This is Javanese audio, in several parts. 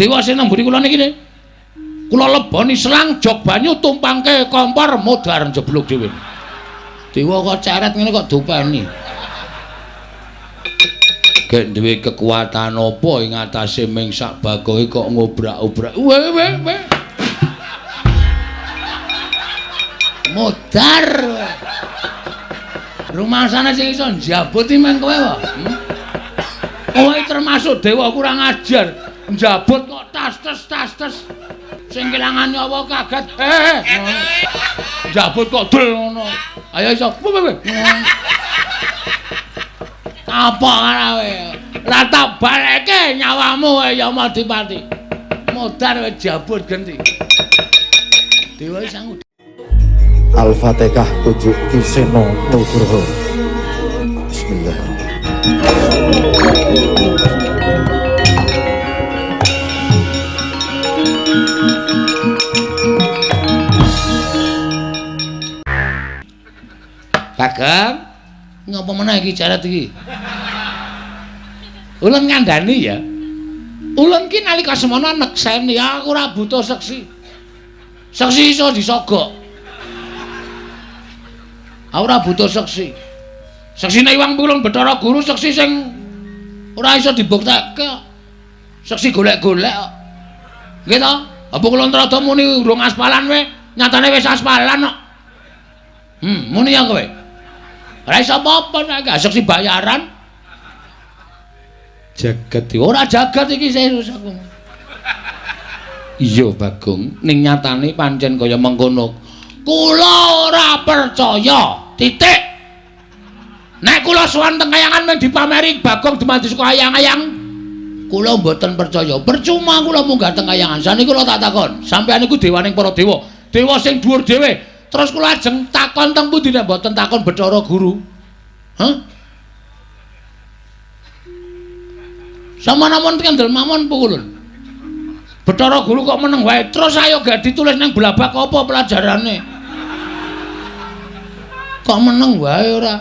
Dewa sing nang mburi kula niki nggih. Kula leboni selang jog banyu tumpangke kompor modar jeblok dhewe. Dewa kok ceret ngene kok dopeni. Gek duwe kekuatan apa ing atase ming sak bagohe kok ngobrak-obrak. Weh. Modar. Rumah sana sing iso njabut iki men kowe kok. Kowe termasuk dewa kurang ajar. Njabut kok tas-tas. Sing kelangane apa kaget. Njabut kok dul ngono. Ayo iso. Apa kowe? Lah tak baleke nyawamu ya Madipati. Modar wis jabut genti. Dewa sangu. Al-Fatihah tujuh Kiseno Nugroho. Bismillahirrahmanirrahim. Bagong, ngapa meneh iki jaret iki? Ulun ngandani ya. Ulun ki nalika semana nekseni aku ora butuh seksi. Seksi iso disogok. Ora butuh seksi. Seksine Iwang Pulun Bathara Guru seksi sing ora iso dibuktekke. Seksi golek-golek kok. Nggih to? Apa kula rada muni urung aspalan we, nyatane wis aspalan kok. Muni ya kowe. Ora iso apa-apa nek seksi bayaran. Jagat iki ora jagat iki serius aku. Iya Bagong, ning nyatane pancen kaya mengkono. Kula ora percaya. Titik. Nek kula sowan teng kayangan mung dipameri Bagong dumadi saka ayang-ayang, kula mboten percaya. Percuma kula munggah teng kayangan. Saniki kula tak takon, sampeyan iku dewaning para dewa. Dewa sing dhuwur dhewe. Terus kula ajeng takon teng pundi nek mboten takon Bathara Guru. Hah? Samana mon kendel mamon pukulun. Bathara Guru kok meneng wae. Terus ayo gak ditulis nang blabak apa pelajarane. Kok meneng wae ora?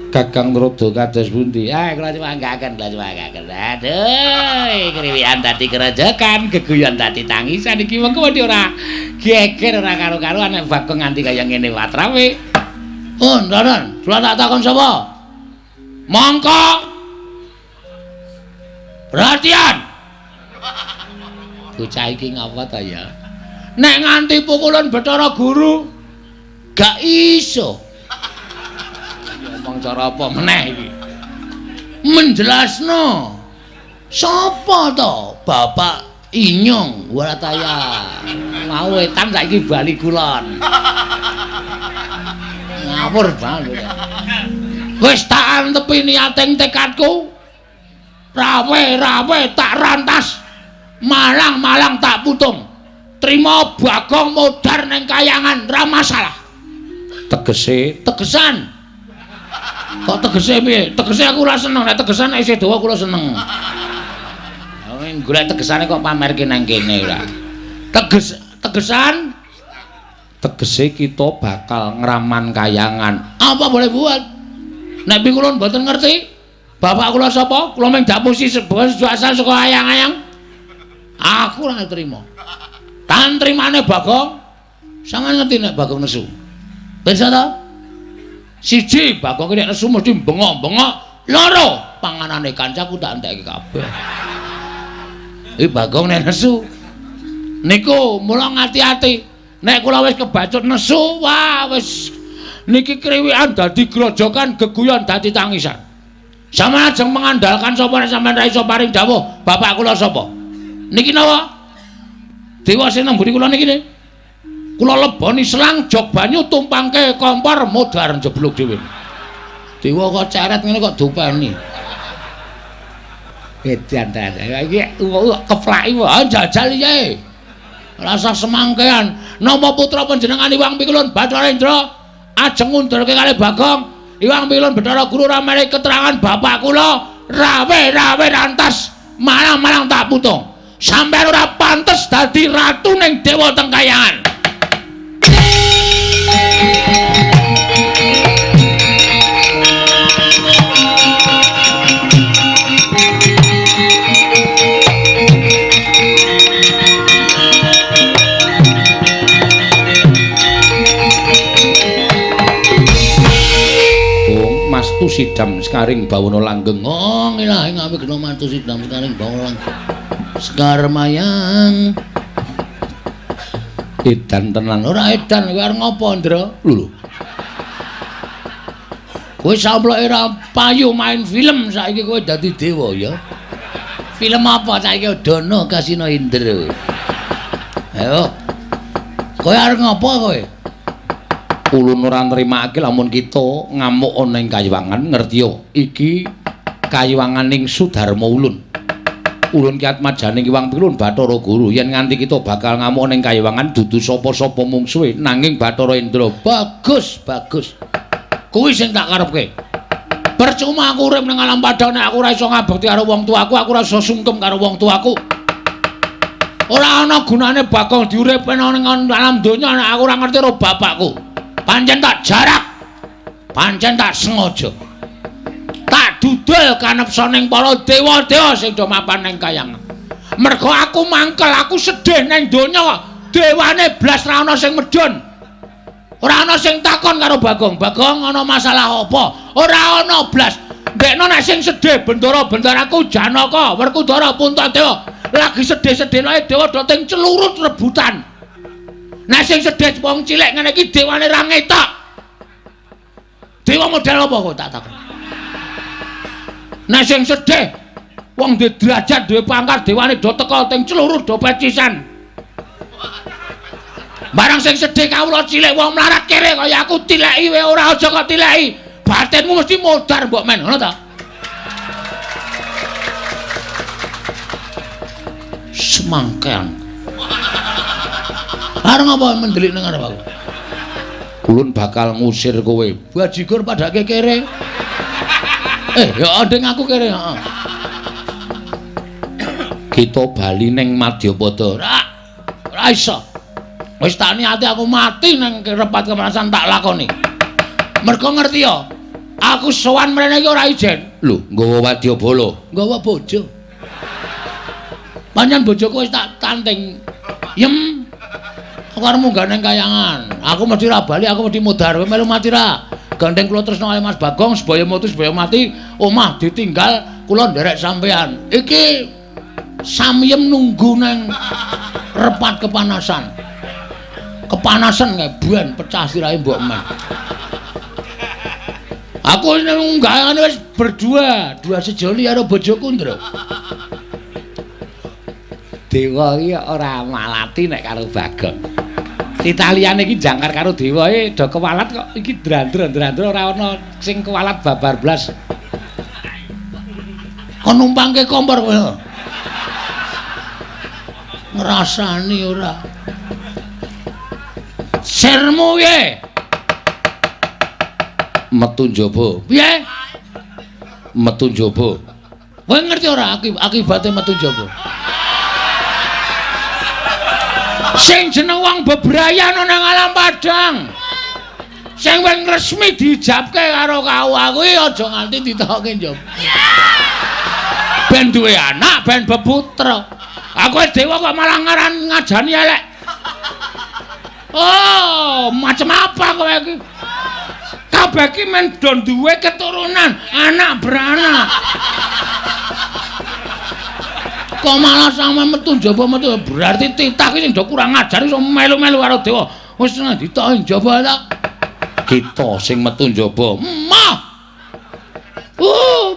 Kakang Rodo kados pundi? Kula cumangkaken. Aduh, kriwian dadi kerojokan, geguyon dadi tangisan iki mengko ora geger ora karo-karuan nek Bagong nganti kaya ngene watrawe. Oh, Ndaran, kula tak takon sapa? Mongko. Perhatian. Bocah iki ngapa ta ya? Nek nganti pukulan Bathara Guru gak iso. Ngomong cara apa meneh iki? Menjelasno. Sapa to? Bapak Inyong Warataya. Mau wetan saiki bali kulon. Ngawur banget. Wis tak antepi niating tekadku. Rawe tak rantas. Malang tak putung. Trima Bagong modar ning kayangan ra masalah. Tegesan. Kok tegese piye? Tegese aku ora seneng, nek tegesan nek isih dawa kula seneng. Golek tegesane kok pamerke nang kene ora. Tegesan tegese kita bakal ngraman kayangan. Apa boleh buat? Nek kula mboten ngerti. Bapak kula sapa? Kula mung dapusi asal saka ayang-ayang. Aku ora trima. Tan trimane Bagong. Sampeyan ngerti nek Bagong nesu. Bisa ta? Siji, Bagong nek nesu mesti bengok-bengok. Loro, panganane kancaku tak entekke kabeh. Iki Bagong nek nesu. Niku mula ngati-ati. Nek kula wis kebacut nesu, wah wis niki kriwikan dadi grojokan, geguyon dadi tangisan. Sampeyan ajeng mengandalkan sapa nek sampeyan ra iso paring dawuh, bapak kula sapa? Niki napa? Dewa sing nang mburi kula niki nggih. Kula leboni selang jog banyu tumpangke kompor modar jeblok dhewe. Dewa kok ceret ngene kok dopeni. Edan ta. Iki keplaki wae jajal iki. Rasa semangkean. Napa putra panjenengan Iwang Pikulun Bathara ajeng ngundurke kalih Bagong. Iwang Pikulun Bathara Guru ra menehi keterangan bapak kula rawe rantas malang tak putung. Sampeyan ora pantes dadi ratu ning dewa teng kayangan. sidam sekaring bawana langgeng. Oh ilahi ngawi kena mantu sidam sekaring bawana langgeng. Sekar mayang. Edan tenan ora edan kowe arep ngopo Ndra? Lho. Kowe samploke ra payu main film saiki kowe dadi dewa ya. Film apa saiki Dono Kasino Indra. Ayo. Kowe arep ngopo kowe? Ulun ora nrimakake lamun kita ngamuk ana ing Kayiwangan ngerti yo. Iki Kayiwanganing Sudarma Ulun. Ulun ki atmajaning Iwang Pilun Bathara Guru yen nganti kita bakal ngamuk ning Kayiwangan dudu sapa-sapa mungsuhe nanging Bathara Indra. Bagus, bagus. Kuwi sing tak karepke. Percuma aku urip ning alam padang nek aku ora iso ngabekti karo wong tuaku, aku ora iso sungkem karo wong tuaku. Ora ana gunane bakal diuripke ning alam donya nek aku ora ngerti karo bapakku. Pancen tak jarak. Pancen tak sengaja. Tak dudul kanepsa ning para dewa-dewa sing do mapan ning Kayangan. Mergo aku mangkel, aku sedih ning donya dewane blas ra ana sing medhun. Ora ana sing takon karo Bagong. Bagong ana masalah apa? Ora ana blas. Ndekno nek sing sedih bendara-bendaraku Janaka, Werkudara, Puntadewa lagi sedih-sedih lae dewa do teng celurut rebutan. Nek sing sedih wong cilik ngene iki dewane ra ngetok. Dewa model apa kok tak takon? Nek sing sedih wong duwe derajat, duwe pangkat dewane do teka teng celurut do pecisan. Barang sing sedih kawula cilik wong mlarat kere kaya aku tileki wae ora aja kok tileki. Batinmu mesti modar mbok men, ngono ta? Semangkean. Arep ngapa mendelik nang arep aku? Ulun bakal ngusir kowe. Bajigur padake kere. Ya ndeng aku kere, heeh. Kita bali ning Madyapada. Ora iso. Wis tak niati aku mati ning repat kemanasan tak lakoni. Mergo ngerti ya, aku sowan mrene iki ora ijen. Lho, nggawa wadyabala, nggawa bojo. Panjenengan bojoku wis tak tanting. Yem. Aku arep munggah ning Kayangan. Aku mesti ra bali, aku mesti mudhar. Kowe melu mati ra? Gandeng kula tresno kali Mas Bagong, sebaya mutu sebaya mati, omah ditinggal kula nderek sampean. Iki samyem nunggu nang repat kepanasan. Kepanasan kae buan pecah sirahe mbok men. Aku nunggahane wis berdua, dua sejoli karo bojoku Ndra. Dewa iki ora malati nek karo Bagong. Titaliane iki jangkar karo dewa do kewalat kok iki drandra-drandra ora ana sing kewalat babar blas. Kon numpangke kompor kowe. Ngrasani ora. Sermu piye? Metu njaba. Piye? Metu njaba. Kowe ngerti ora akibate metu njaba? Sing jeneng wong bebrayan nang alam padang. Sing wing resmi dijabke karo kawula kuwi aja nganti ditokke njaba. Ben duwe anak, ben beputra. Aku dewa kok malah ngajani elek. Oh, macam apa kowe iki? Kabeh iki men do duwe keturunan, anak beranak. Kok malah sampe metu njaba metu berarti titah iki sing do kurang ajar iso melu-melu karo dewa. Wis ditokke njaba ta. Kita sing metu njaba. Mah.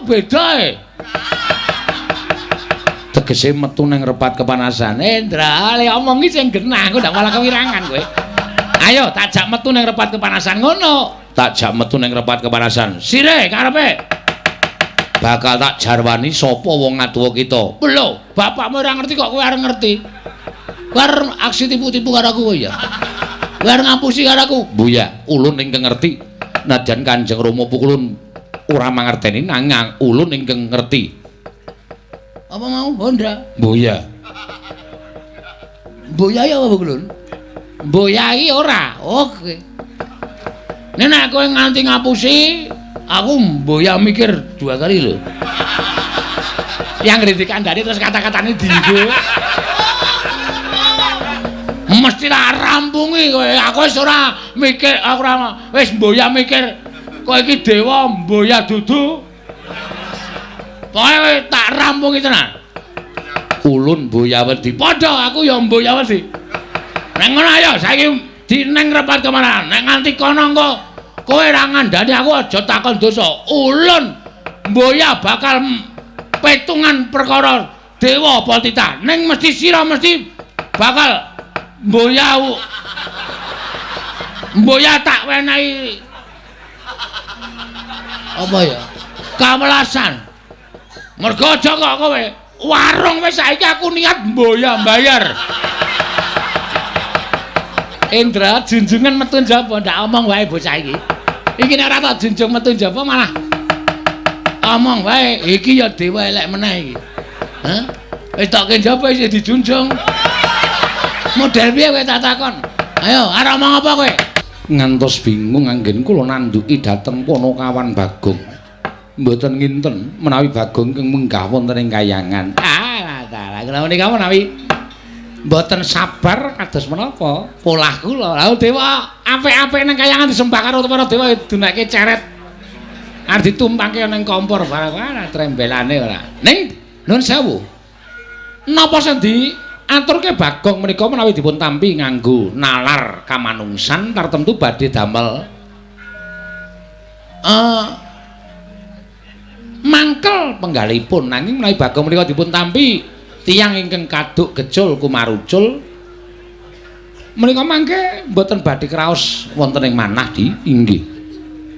Beda e. Tegese metu ning repat kepanasan. Ndra, le omongi sing genah, kok ndak malah kewirangan kowe. Ayo tak jak metu ning repat kepanasan ngono. Tak jak metu ning repat kepanasan. Sire karepe. Bakal tak jarwani sapa wong ngaduwa kita. Lho, bapakmu ora ngerti kok kowe arep ngerti. Kowe arep aksi tipu-tipu karo aku ya. Kowe arep ngapusi karo aku. Buya, ulun ingkang ngerti. Nadyan Kanjeng Rama pukulun ora mangerteni nanging ulun ingkang ngerti. Apa mau Hondra? Buya. Buya ya apa pukulun? Buya iki ora. Oke. Nek kowe nganti ngapusi aku mboya mikir dua kali lho. Yang ngritik dari terus kata-katane dienggo. Mesti ra rampungi kowe. Aku wis ora mikir, aku ora wis mboya mikir Kowe iki dewa mboya dudu. Pokoke tak rampungi tenan. Ulun Boyawedi. Padha aku ya Boyawedi. Nek ngono ayo saiki dineng repat kemana? Nek nganti kono engko kowe ra ngandani aku aja takon dosa. Ulun Boya bakal petungan perkara dewa apa titah. Ning mesti sira mesti bakal Boya tak wenehi apa ya? Kawelasan. Mergo aja kok kowe warung wis saiki aku niat Boya mbayar. Indra junjungan metu njaba ndak omong wae bocah iki. Iki nek ora tak junjung metu njaba malah omong wae iki ya dewa elek meneh iki. Hah? Wis tokke njaba isih dijunjung. Model piye kowe tak takon? Ayo, arep omong apa kowe? Ngantos bingung anggen kula nanduki dhateng Ponokawan Bagong. Mboten nginten menawi Bagong keng munggah wonten ing kayangan. Dalah kula menika menawi mboten sabar kados menapa polah kula. Lah dewa apik-apik nang kayangan disembah karo para dewa dunake ceret. Arep ditumpangke ning kompor barang trembelane ora. Ning nuwun sewu. Napa sendi aturke Bagong menika menawi dipun tampi nganggo nalar kamanungsan tartemtu badhe damel mangkel penggalipun nanging menawi Bagong menika dipun tampi tiyang ingkang kaduk gejul kumarucul menika mangke mboten badhe kraos wonten ing manah di inggih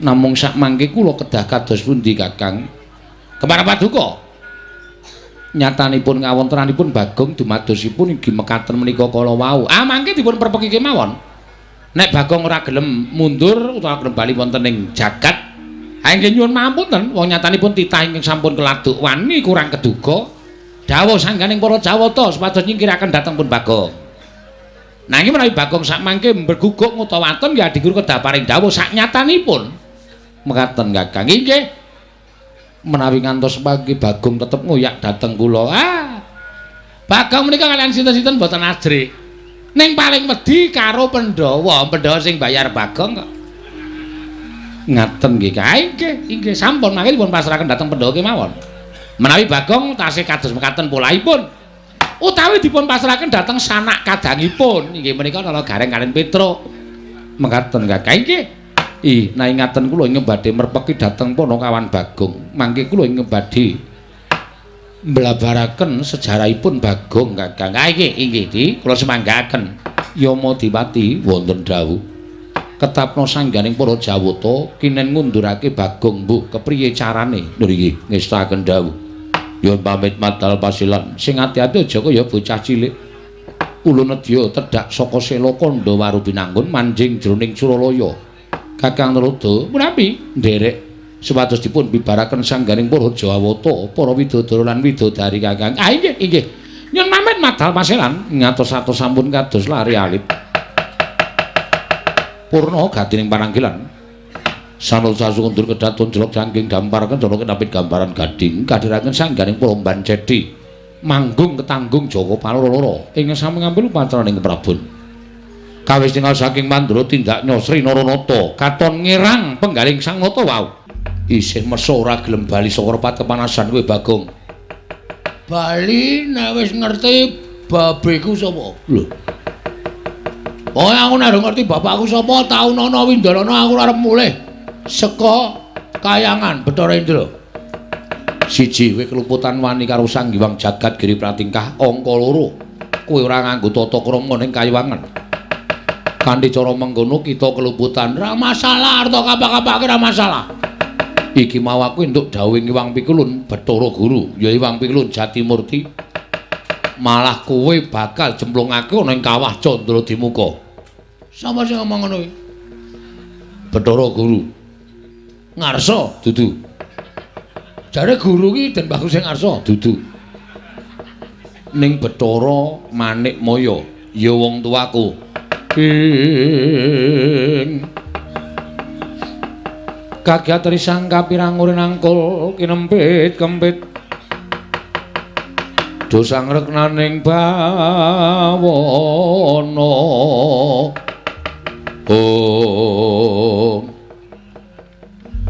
namung sak mangke kula kedah kados pundi Kakang Kembar Paduka nyatanipun ngawontenanipun Bagong dumadosipun inggih mekaten menika kala wau mangke dipun perpeki kemawon nek Bagong ora gelem mundur utawa gelem bali wonten ing jagat inggih nyuwun mapunten wong nyatanipun titah ingkang sampun keladuk wani kurang keduga dawuh sangganing para Jawata supados nyingkiraken dhateng pun Bagong nanging menawi Bagong sak mangke berguguk utawa waton ya diguru kedah paring dawuh sak nyatanipun mekaten Kakang inggih menawi ngantos pagi Bagong tetep ngoyak dhateng kula Bagong menika kalian sinten-sinten boten ajrik ning paling wedi karo Pandhawa sing bayar Bagong kok ngaten nggih inggih sampun mangke dipun pasrahaken dhateng Pandhawa kemawon menawi Bagong tasih kados mekaten polahipun utawi dipun pasrahaken dhateng sanak kadangipun inggih menika kala gareng kalian Petruk mekaten Kakang inggih nah ingatan kula ingkang badhe merpeki dhateng Ponokawan Bagong mangke kula ingkang badhe mblabaraken sejarahipun Bagong Kakang inggih kula semanggaken Yamadipati wonten dawuh ketapna sangganing para Jawata kinen ngundurake Bagong mbuh kepriye carane niki ngestaken dawuh ya pamit madal pasilan sing ati-ati aja kaya bocah cilik ulun nedya tedhak saka Sela Kandha waru binanggun manjing jroning Suralaya Kakang Narada punapi nderek supados dipun bibaraken sangganing para Jawata para widodara lan widodari Kakang inggih nyuwun pamit madal pasilan ngatos-atos sampun kados lari alit purna gatining pananggilan sanusa sundur kedaton jelok jangking damparaken cara kenapit gambaran gading kadhiraken sangganing para mban cedhi manggung ketanggung Jaka Paloro ing sami ngambil upacarane keprabon kawis tinggal saking Mandura tindaknya Sri Naranata katon ngirang penggaling sang nata wau isih mesa ora gelem bali saka repat kepanasan kowe Bagong bali nek wis ngerti babeku sapa lho oh aku nek ngerti bapakku sapa taun ana Windarana aku arep mulih saka kayangan Bathara Indra siji kowe keluputan wani karo Sang Hyang Jagat Giri Pratingkah angka 2 kowe ora nganggo tata krama ning kayuwangan kanthi cara mengkono kita keluputan ra masalah arta kapak-kapake ra masalah iki mau aku entuk dawuh Hyang Pikulun Bathara Guru ya Hyang Pikulun Jatimurti malah kowe bakal jemplungake ana ing kawah Candra Dimuka sapa sing ngomong ngono iki Bathara Guru ngarsa dudu jare guru ki Den Bagus sing ngarsa dudu ning Bathara Manikmaya ya wong tuaku kagiatri sang kapirang urin angkul kinempit kempit dosang reknaning bawana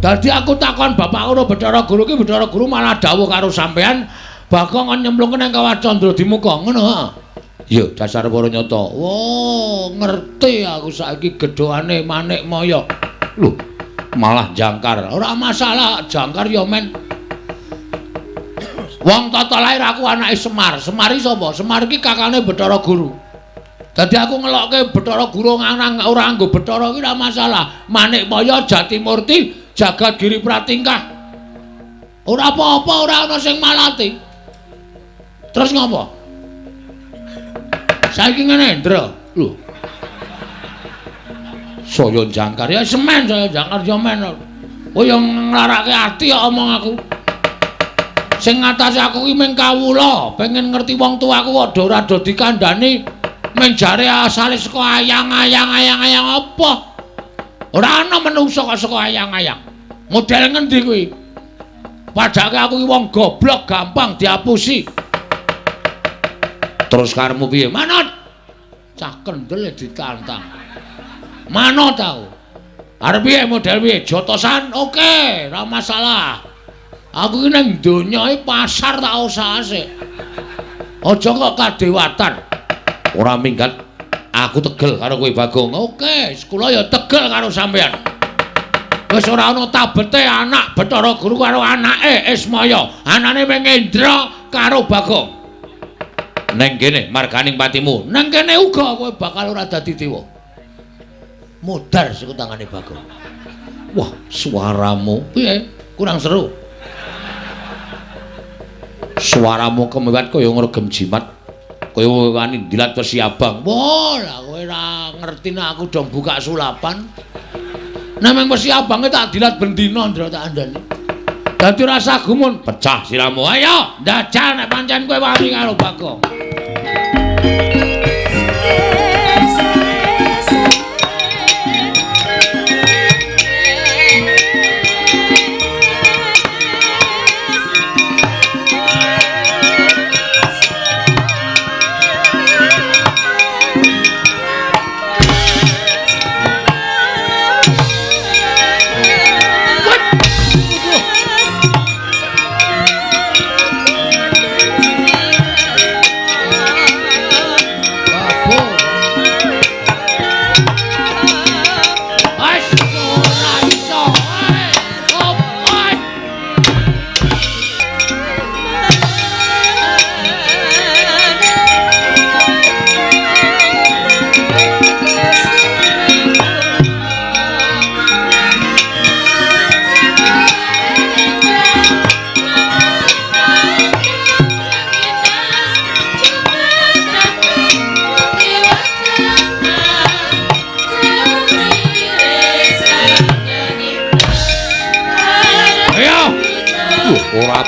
Dadi aku takon bapakku karo Bathara Guru ki Bathara Guru malah dawuh karo sampean Bagong kon nyemplung nang Kawah Candra di muka ngono. Ya dasar para nyata. Wah, ngerti aku saiki gedhoane Manik Maya. Lho, malah jangkar. Ora masalah, jangkar ya men. Wong tata lair aku anake Semar. Semar iki sapa? Semar iki kakane Bathara Guru. Dadi aku ngelokke Bathara Guru nang ora nggo Bathara iki ora masalah. Manik Maya Jatimurti Jagat Giri Pratingkah. Ora apa-apa, ora ana sing malati. Terus ngopo? Saiki ngene, Ndra. Lho. Saya jangkar ya semen saya jangkar ya men. Oh ya nglarake ati ya omong aku. Sing ngatasi aku ki mung kawula, pengen ngerti wong tuaku kok ora do dikandhani mung jare asale saka ayang-ayang apa? Ora ana menungso kok saka ayang-ayang. Model ngendi kuwi? Padahal aku ki wong goblok gampang diapusi. Terus karemu piye? Manut. Cah kendel ditantang. Manut tau. Arep piye model piye? Jotosan? Oke, ora masalah. Aku ki nang donya iki pasar tak usah sik. Aja kok kadewatan. Ora minggat aku tegel karo kowe Bagong. Oke, kula ya tegel karo sampean. Wis ora ana tabete anak Bathara Guru karo anake Ismaya. Anane mung Indra karo Bagong. Neng kene marganing patimu. Neng kene uga kowe bakal ora dadi dewa. Modar siku tangane Bagong. Wah, suaramu piye? Kurang seru. Suaramu kemewat kaya ngregem jimat. Kaya wani dilat Wesi Abang. Wah, lah kowe ora ngerti nek aku dong buka sulapan. Nek mung Wesi Abang tak dilat bendina Ndra tak andani. Dadi rasa gumun, pecah siramu. Ayo, ndajal nek pancen kowe wani karo Bagong.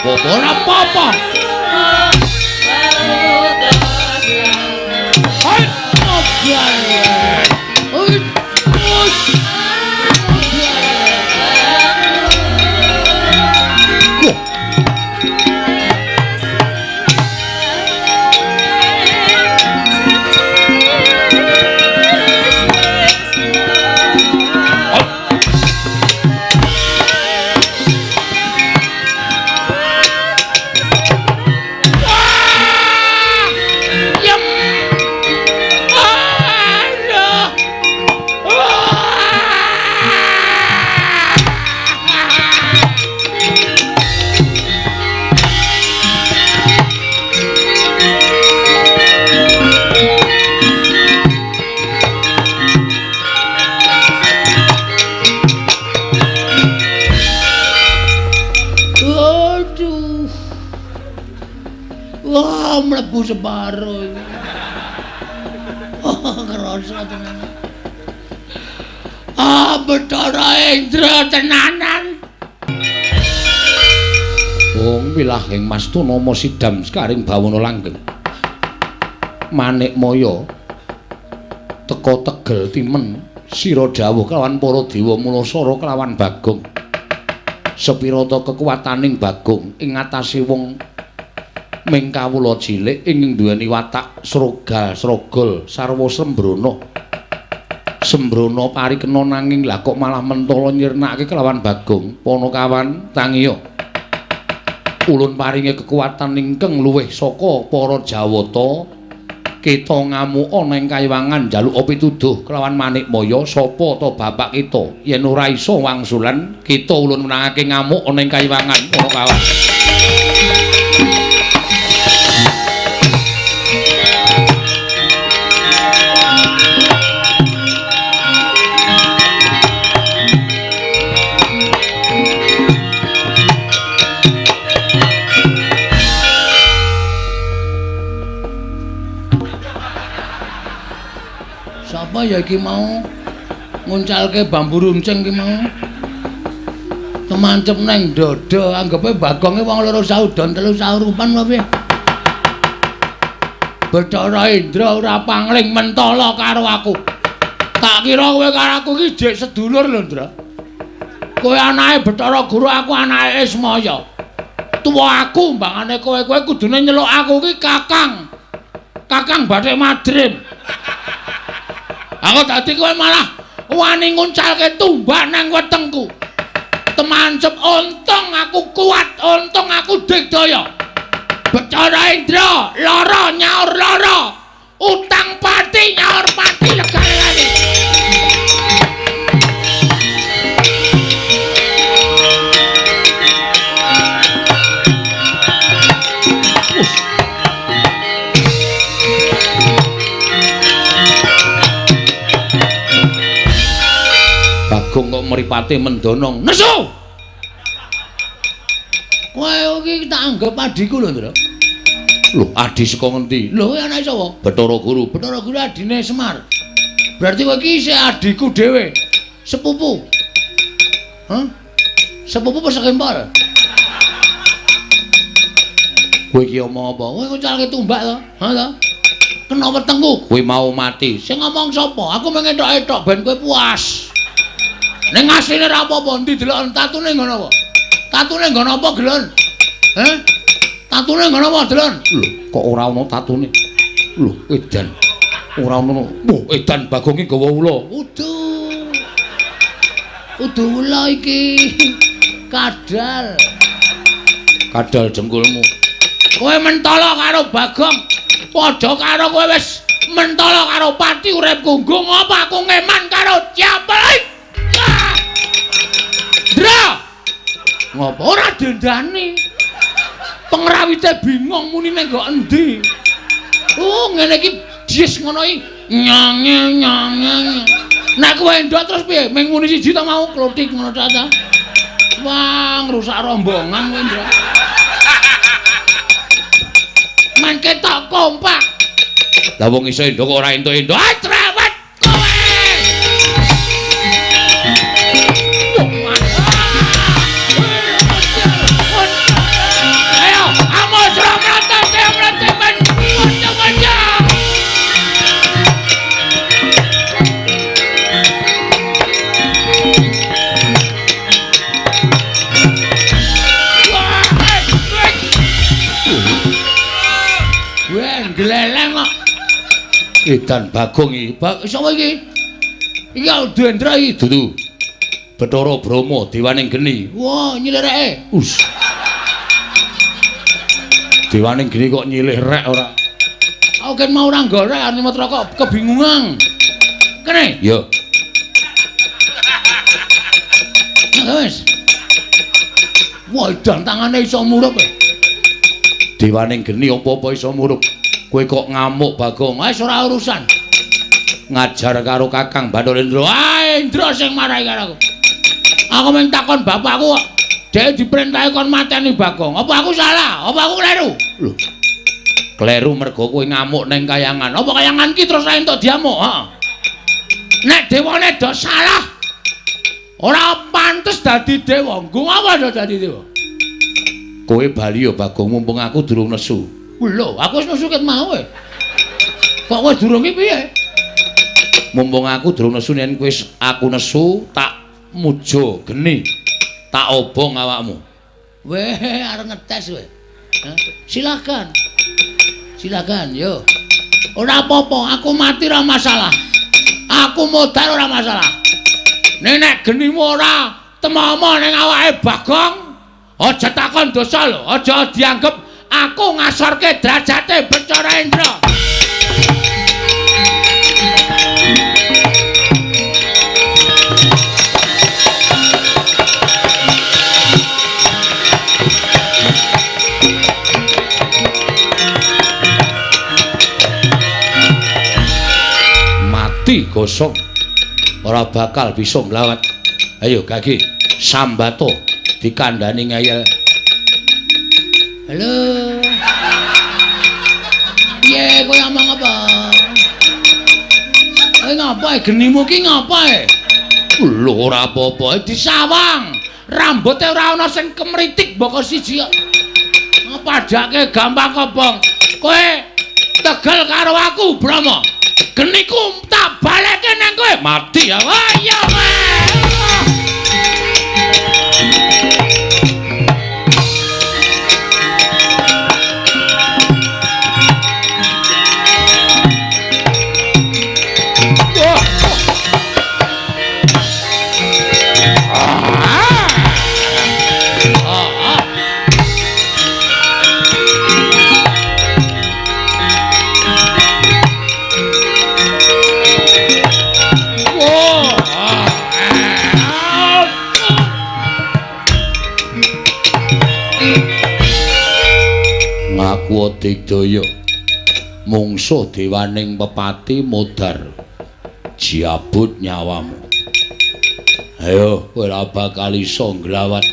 Ora apa-apa. Hai, mlebu separo iki. Oh, kerasa tenan. Ah, Bathara Indra tenanan. Wong wilahing Mas Tunama Sidam Skaring Bawana Langgeng. Manik Maya teka Tegel timen sira dawuh kelawan para dewa Mulasara kelawan Bagong. Sepira ta kekuwataning Bagong ing ngatasé wong ming kawula cilik ing duweni watak srogol sarwa sembrana Sembrono parikena nanging lah kok malah mentala nyirnake kelawan Bagong. Ponokawan tangiya. Ulun paringe kekuatan ingkang luwih saka para Jawata. Kita ngamuka ning Kayiwangan njaluk pituduh kelawan Manikmaya sapa ta bapak kita. Yen ora iso wangsulan, kita ulun menangake ngamuk ning Kayiwangan. Ponokawan. Sapa ya iki mau nguncalke bambu runcing ki mau temancep neng dada anggepe Bagonge wong loro saudon telu saurupan wae Bathara Indra ora pangling mentala karo aku tak kira kowe karo aku iki jek sedulur lho Ndra kowe anake Bathara Guru aku anake Ismaya tuwa aku mbangane kowe kudune nyeluk aku ki Kakang Bathik Madrim. Aku dadi kowe malah wani nguncalke tumbak nang wetengku. Temancep untung aku kuat, untung aku digdaya. Bathara Indra lara nyaur lara. Utang pati nyaur pati legane. Bagong kok mripate mendonong. Nesu! Kowe iki tak anggap adiku lho, Ndra. Lho, adi saka ngendi? Lho, kowe anake sapa? Bathara Guru. Bathara Guru adine Semar. Berarti kowe iki isih adiku dhewe. Sepupu. Hah? Sepupu apa sekempol? Kowe iki omong apa? Kowe ngucalke tumbak to? Ha to? Kena wetengku. Kowe mau mati. Sing ngomong sapa? Aku mengetok-etok ben kowe puas. Ning asline ra apa-apa, ndi delok tatune ngono apa? Tatune ngono apa, Gelon? Heh? Tatune ngono apa, Delon? Lho, kok ora ana tatune? Lho, edan. Ora ono. Wah, edan Bagong iki gawa ula. Udu ula iki. Kadal. Kadal jengkulmu. Kowe mentala karo Bagong. Padha karo kowe wis mentala karo pati urip gunggung apa aku ngeman karo Japel. Dra! Ngopo ora dendani? Pengrawite bingung muni ning nggo endi. Oh, ngene iki dis ngono iki. Nyang. Nek kowe ndok terus piye? Ming muni siji ta mau klothik ngono ta. Wah, ngrusak rombongan kowe, Ndra. Men ketok kompak. Lah wong iso ndok kok ora entuk-entuk. Ah, cerewet kowe. Gleleng kok. Edan Bagong iki. Sapa iki? Iki Aldendra iki dudu. Bathara Brahma Dewaning Geni. Wah, nyilireke. Dewaning Geni kok nyilih rek ora. Aku kan mau ora gorek Animatra kok kebingungan. Kene? Yo. Wes. Wah, edan tangane iso murup. Dewaning Geni apa-apa iso murup. Kowe kok ngamuk Bagong, wis ora urusan. Ngajar karo Kakang Bathara Indra. Ah, Indra sing marahi karo aku. Aku mung takon bapakku kok. Dhek diperintahi kon mateni Bagong. Apa aku salah? Apa aku kleru? Lho. Kleru mergo kowe ngamuk ning Kayangan. Apa Kayangan ki terus ra entuk diamuk, heeh. Nek dewane do salah. Ora pantes dadi dewa. Nggo apa do dadi dewa? Kowe bali ya Bagong mumpung aku durung nesu. Lho, aku wis nesu ket mau e. Kok kowe durung iki piye? Mumpung aku durung nesu yen kowe aku nesu tak muja geni. Tak obong awakmu. Weh, arep ngetes kowe. Silakan. Silakan, yo. Ora apa-apa, aku mati ra masalah. Aku modal ora masalah. Nek genimu ora temomo ning awake Bagong, aja takon dosa lho, aja dianggep aku ngasorke derajate Bacara Indra. Mati gosong ora bakal bisa nglawat. Ayo Gagi, sambato dikandani ngeyel. Halo. Piye kowe ngomong apa? Kowe ngapae genimu ki ngapae? Lho ora apa-apa disawang. Rambuté ora ana sing kemritik mboko siji kok. Padake gampang kobong. Kowe tegel karo aku, Brama. Geniku tak baleke nang kowe. Mati ya. Ayo. Ngaku Digdaya mungsuh dewaning pepati modar jiabut nyawamu. Ayo ora bakal iso nglawat.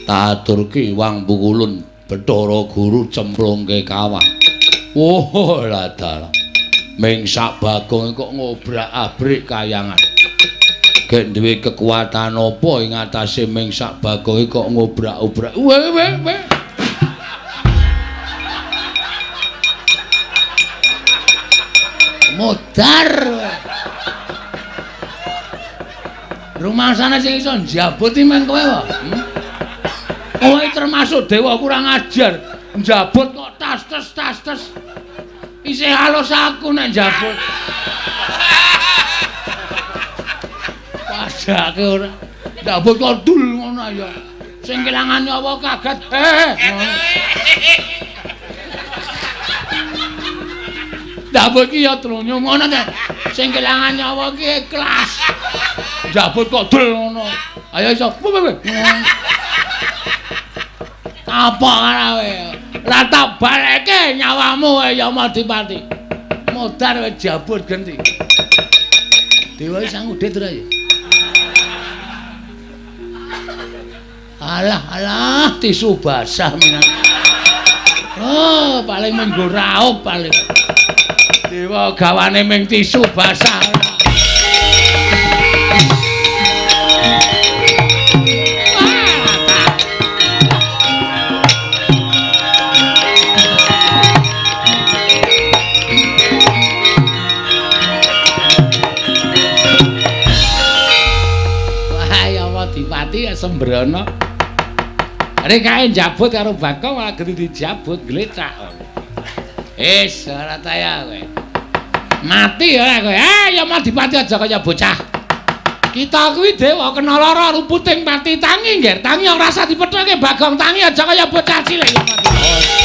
Tak aturke Wang Pukulun Bathara Guru cemplungke kawah. Oh lah dalah. Mingsak Bagong kok ngobrak-abrik kayangan. Gek duwe kekuatan apa ing atase Mingsak Bagong kok ngobrak-obrak. Weh. Modar. Rumangsane sing iso njabuti men kowe wae. Kowe termasuk dewa kurang ajar. Njabut kok tas-tes. Isih halus aku nek njabut. Padake ora. Njabut kok dul ngono ya. Sing kelangan nyawa kaget. Njabut ki ya trunyu ngono ta. Sing kelangan nyawa ki ikhlas. Njabut kok dul ngono. Ayo iso. Apa kowe? Lah tak baleke nyawamu ya Madipati. Modar kowe jabut genti. Dewa sang udit ora ya? Alah tisu basah minan. Oh, paling minggu raup paling. Dewa gawane ming tisu basah. Dipati sembrono. Arek kae njabut karo Bagong malah geni dijabut glecak. Wis ora taya kowe. Mati ora kowe. Ya Madipati aja kaya bocah. Kita kuwi dewa kena lara rumputing pati tangi ngger. Tangi ora rasa dipethoke Bagong tangi aja kaya bocah cilik ya Madipati.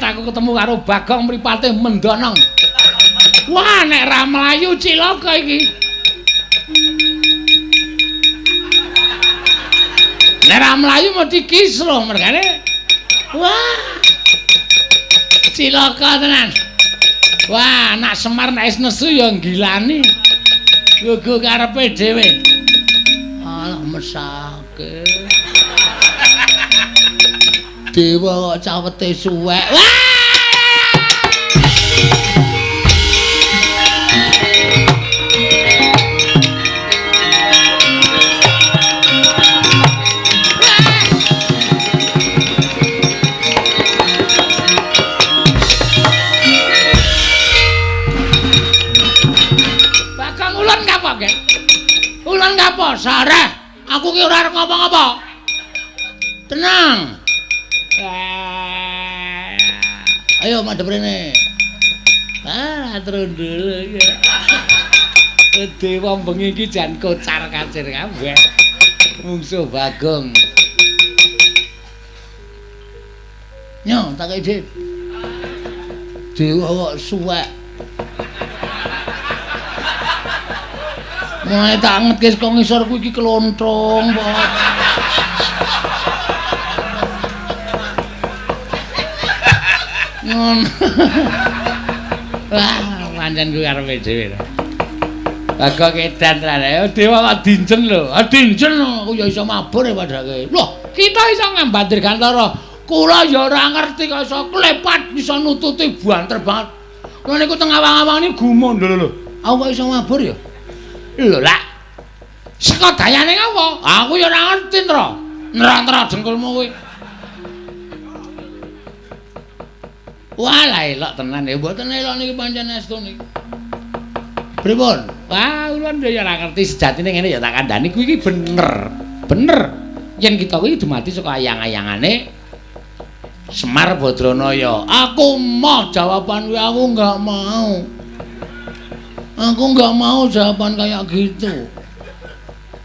Aku ketemu karo Bagong mripate mendonong. Wah, nek ra mlayu cilaka iki. Nek ra mlayu mesti kisruh mergane. Wah. Cilaka tenan. Wah, anak Semar nek wis nesu ya ngilani. Gugu karepe dhewe. Alah mesake. Dewa kok cawete suwek. Wah! Ulun ngapa? Sareh. Aku ki ora arep ngapa-ngapa. Tenang. Ayo madhep rene. Trundul ya. Dewa bengi iki jan kocar kacir kabeh. Mungsuh Bagong. Nyo, tak kei Dit. Dewa kok suwek. Mulai tak ngetkis kok ngisor kuwi iki kelontrong kok. Ngon. Wah, pancen kuwi karepe dhewe. Bagong edan rene. Dewa kok dinjen lho. Dinjen aku ya iso mabur padake. Loh, kita iso ngambandir Gantara. Kula ya ora ngerti kok iso klepat iso nututi banter banget. Kula niku teng awang-awang ini gumun lho. Aku kok iso mabur ya? Lho lah. Saka dayane apa? Aku ya ora ngerti, Tro. Nera-nera dengkulmu kuwi. Walah elok tenan ya, mboten elok niki pancen estu niki. Pripun? Wah, ulun ya ora ngerti sejatine ngene ya tak kandhani kuwi iki bener. Bener. Yen kita kuwi dumadi saka ayang-ayangane Semar Badranaya. Aku mau jawaban kuwi aku enggak mau. Aku enggak mau jawaban kayak gitu.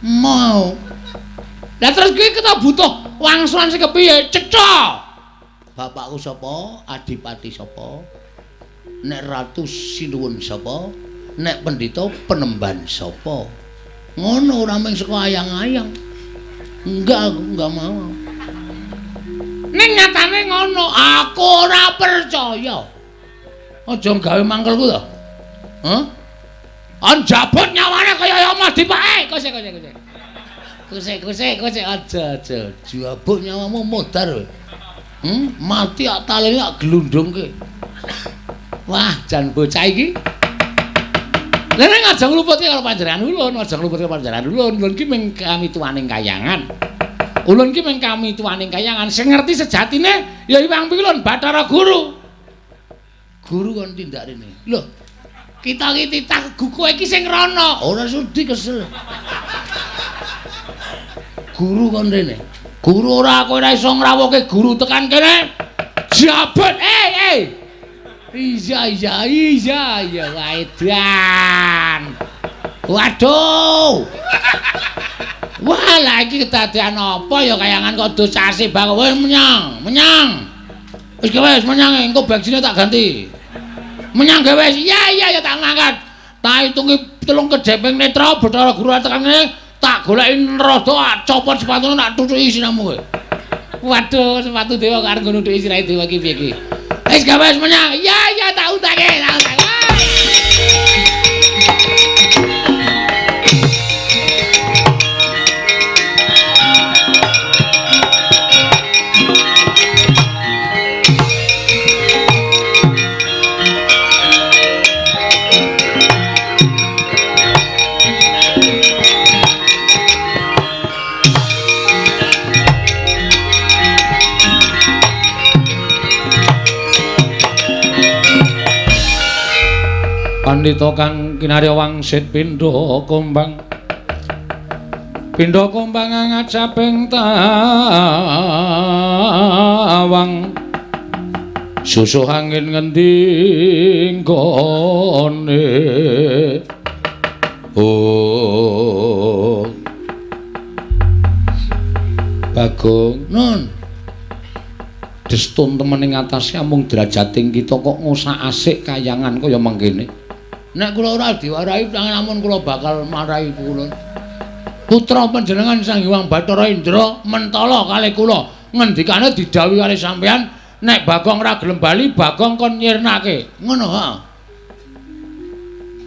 Mau. Lah terus kuwi kita butuh wangsulan sing kepiye? Cetha. Bapakku sapa? Adipati sapa? Nek Ratu Sinuwun sapa? Nek Pendhita Penemban sapa? Ngono ora mung saka ayang-ayang. Enggak, aku enggak mau. Ning nyatane ngono, aku ora percaya. Aja gawe mangkelku to. Hah? Anjabut nyawane kaya Madipake. Kose. Aja. Jabut nyawamu modar. Mati ak talene tak glundungke. Wah, jan bocah iki. Lah nek aja ngluputi karo panjenengan ulun, aja ngluputi karo panjenengan ulun. Ulun ki mung kami tuwaning kayangan. Ulun ki mung kami tuwaning kayangan. Sing ngerti sejatine ya Iwang Pilun Bathara Guru. Guru kon tindak rene. Lho, kita iki titah kowe iki sing rono. Ora sudi kesel. Guru kon rene. Guru ora kowe ora iso ngrawuhke guru tekan kene. Jabut, Iya, waedan. Waduh. Wah, lah iki kedadian apa ya kayangan kok dosasi bang. Wis menyang. Wis menyang engko bensinnya tak ganti. Menyang ge wis. Iya tak ngangkat. Tak hitungi 3 kejeping netra Bathara Guru tekan kene. Tak goleki rada copot sepatune tak tutuki sinamu kowe. Waduh, sepatu dewa karo ngono dhuwit sirahe dewa iki piye iki? Wis gawe wis menyang. Iya tak utake. Pandhita kang kinarya wangsit pindha kombang ngajaping tawang susuh angin ngendi nggone Bagong nun destun temen ing atase amung derajating kita kok ngosak asik kayangan kaya mangkene. Nek kula ora diwarahi namun kula bakal marahi kula. Putra panjenengan Sang Hyang Bathara Indra mentala kalih kula ngendikane didhawuhi kalih sampeyan nek Bagong ora gelem bali Bagong kon nyirnake. Ngono ha.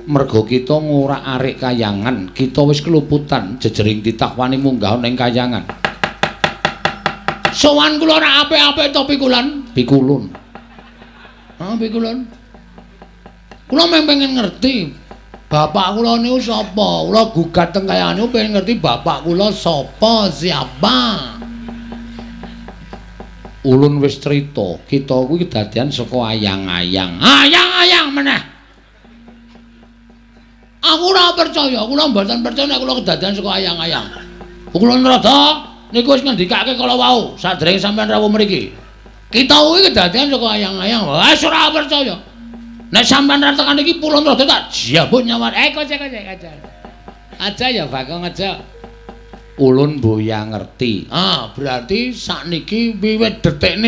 Mergo kita ngorak-arik kayangan, kita wis keluputan jejering titah wani munggah ning kayangan. Sowan kula ora apik-apik to pikulun. Pikulun. Kula pengen ngerti bapak kula niku sapa. Kula gugat teng kayangan niku pengen ngerti bapak kula sapa, siapa. Ulun wis crita, kita kuwi kedadian saka ayang-ayang. Ayang-ayang meneh. Aku ora percaya, kula mboten percaya nek kula kedadian saka ayang-ayang. Kula Narada niku wis ngendikake kala wau sadèrèng sampeyan rawuh mriki. Kita kuwi kedadian saka ayang-ayang. Wis ora percaya. Nek sampeyan ra tekan iki Kula Narada tak jambut nyawar. Kocek. Aja ya Bagong aja. Ulun mboya ngerti. Berarti sakniki wiwit detik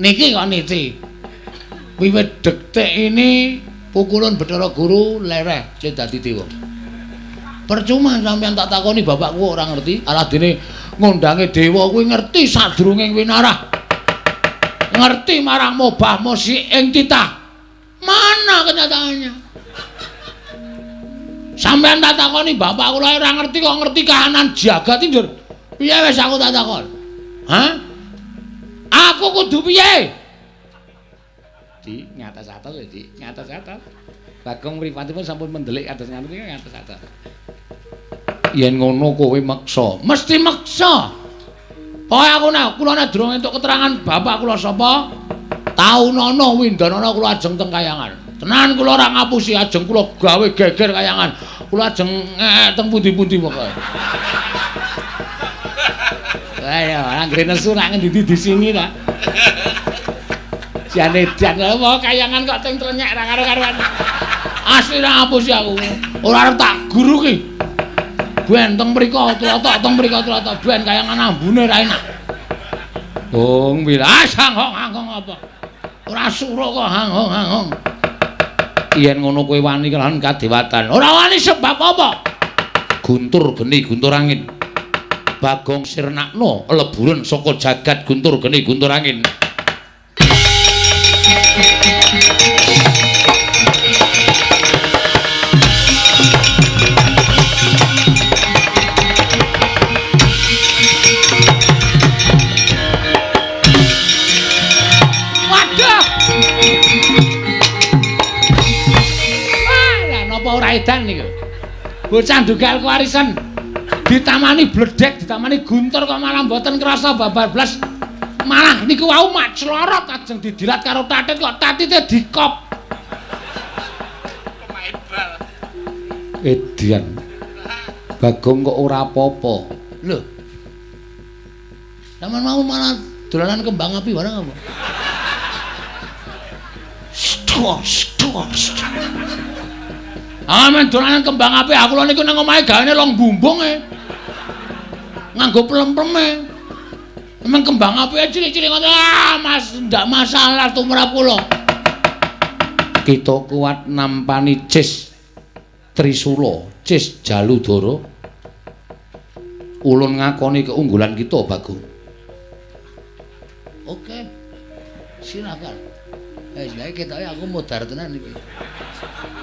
niki kok niti. Wiwit detik ini pukulun Bathara Guru lereh sing dadi dewa. Percuma sampeyan tak takoni bapakku ora ngerti. Aladene ngondange dewa kuwi ngerti sadurunge winarah. Ngerti marang mobah mosi ing titah. Mana kenyataannya? Sampeyan tak takoni bapak kula ora ngerti kok ngerti kahanan jagat iki, Jur. Piye wis aku tak takon? Aku kudu piye? Di ngatas-atas ya, Di. Ngatas-atas. Bagong mripatipun sampun mendelik kados ngaten iki ngatas-atas. Yen ngono kowe meksa, mesti meksa. Pokoke aku nek kula nek durung entuk keterangan bapak kula sapa, Taunana Windanana kula ajeng teng kayangan. Tenan kula ora ngapusi ajeng kula gawe geger kayangan. Kula ajeng teng pundi-pundi pokoke. Ayo, anggere nesu nak ngendi di sini ta. Jane jan apa kayangan kok teng trenyek ra karo-karoan. Asli ra ngapusi aku. Ora arep tak guru ki. Ben teng mriko tlotok teng mriko tlotok ben kayangan ambune ra enak. Wong bila sanghong-anghong apa? Ora suruh kok hanghong-hanghong. Yen ngono kowe wani kelawan kadewatan. Ora wani sebab apa? Guntur geni guntur angin. Bagong Sirnakna leburen saka jagat guntur geni guntur angin. Ora edan niku. Bocah dugal kewarisan ditamani bledek, ditamani guntur kok malah mboten krasa babar blas. Malah niku wau maclorot ajeng didilat karo tatit kok tatite dikop. Edian. Bagong kok ora apa-apa. Lho. Sampeyan mau malah dolanan kembang api bareng apa? Stos. Men dolanan kembang api aku lho niku nang omahe gawane long bumbung nganggo plem-pleme. Emang kembang api cilik-cilik ngono. Mas ndak masalah tumrap kula. Kita kuat nampani Cis Trisula, Cis Jaludara. Ulun ngakoni keunggulan kita, Bagong. Oke. Silakan. Wis bae ketoke aku modar tenan iki.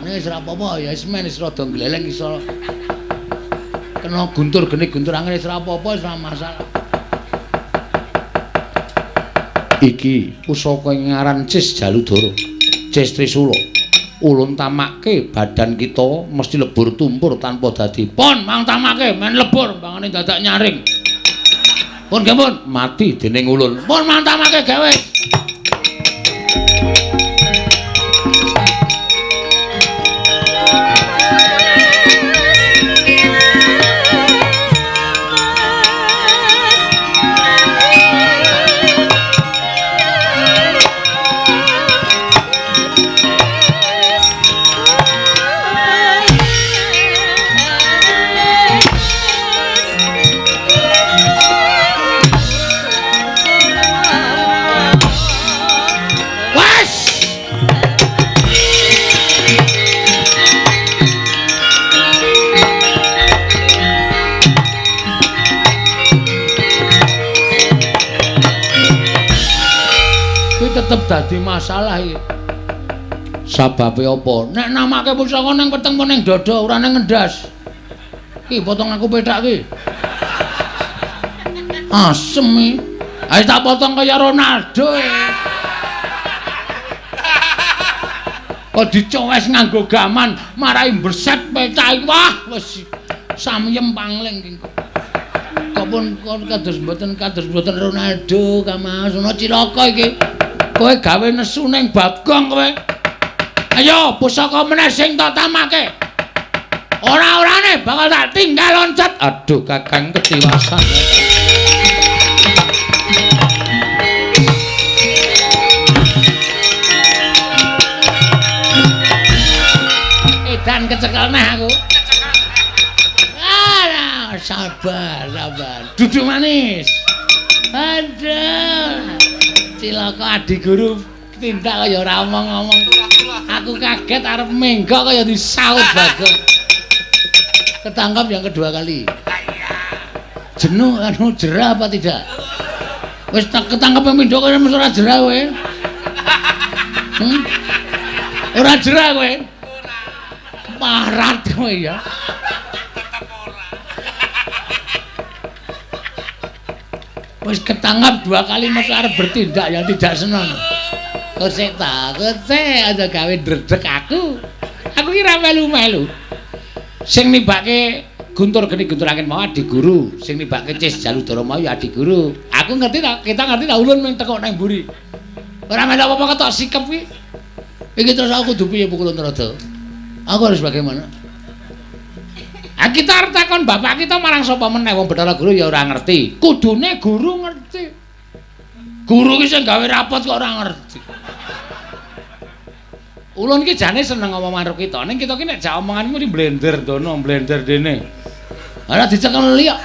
Nek wis ora apa-apa ya wis men wis rada gleleng iso. Kena guntur geni guntur angin wis ora apa-apa wis ora masalah. Iki pusaka ngaran Cis Jaludara. Cis Trisula. Ulun tamakke badan kita mesti lebur tumpur tanpa dadi. Pon mang tamakke men lebur bangane dadak nyaring. Pun nggih pun mati dening ulun. Pun mang tamakke gawe. Tetep dadi masalah iki. Sababe apa? Nek namake pusaka nang peteng ning dada ora nang ngendas. Ki potong aku pethak ki. Asem iki. Ayo tak potong kaya Ronaldo. Kok dicowes nganggo gaman marai berset pethak. Wah, wis samyem pangling ki. Kok pun kados mboten Ronaldo Kamas ana cilaka iki. Kowe gawe nesu ning Bagong kowe. Ayo pusaka meneh sing tak tamake. Ora-orane bakal tak tinggal loncat. Aduh Kakang ketiwasan. Edan kecekel neh aku. Sabar. Duduk manis. Aduh. Cilaka adik guru tindak kaya ora omong-omong. Aku kaget arep menggok kaya disaut Bagong. Ketangkap yang kedua kali. Jenuh jerah apa tidak? Wis ketangkep pindho kaya mesti ora jerah kowe. Ora jerah kowe. Parat kowe ya. Wis ketangkap 2 kali mesti arep bertindak yang tidak senang. Kosek aja gawe dredeg aku. Aku ki ra melu-melu. Sing nibake Guntur Geni Guntur Angin mau adik guru, sing nibake Cis Jaludara mau ya adik guru. Aku ngerti ta, kita ngerti ta ulun mung teko nang mburi. Ora melu apa-apa ketok sikep ki. Iki terus aku kudu piye pukul Ntrada? Aku harus bagaimana? Kita arep takon bapak kita marang sapa meneh wong Bathara Guru ya ora ngerti. Kudune guru ngerti. Guru ki sing gawe rapot kok ora ngerti. Ulun ki jane seneng ngomong karo kita. Ning kita ki nek jak omonganmu di blender dono, blender dene. Ora dicekeli kok.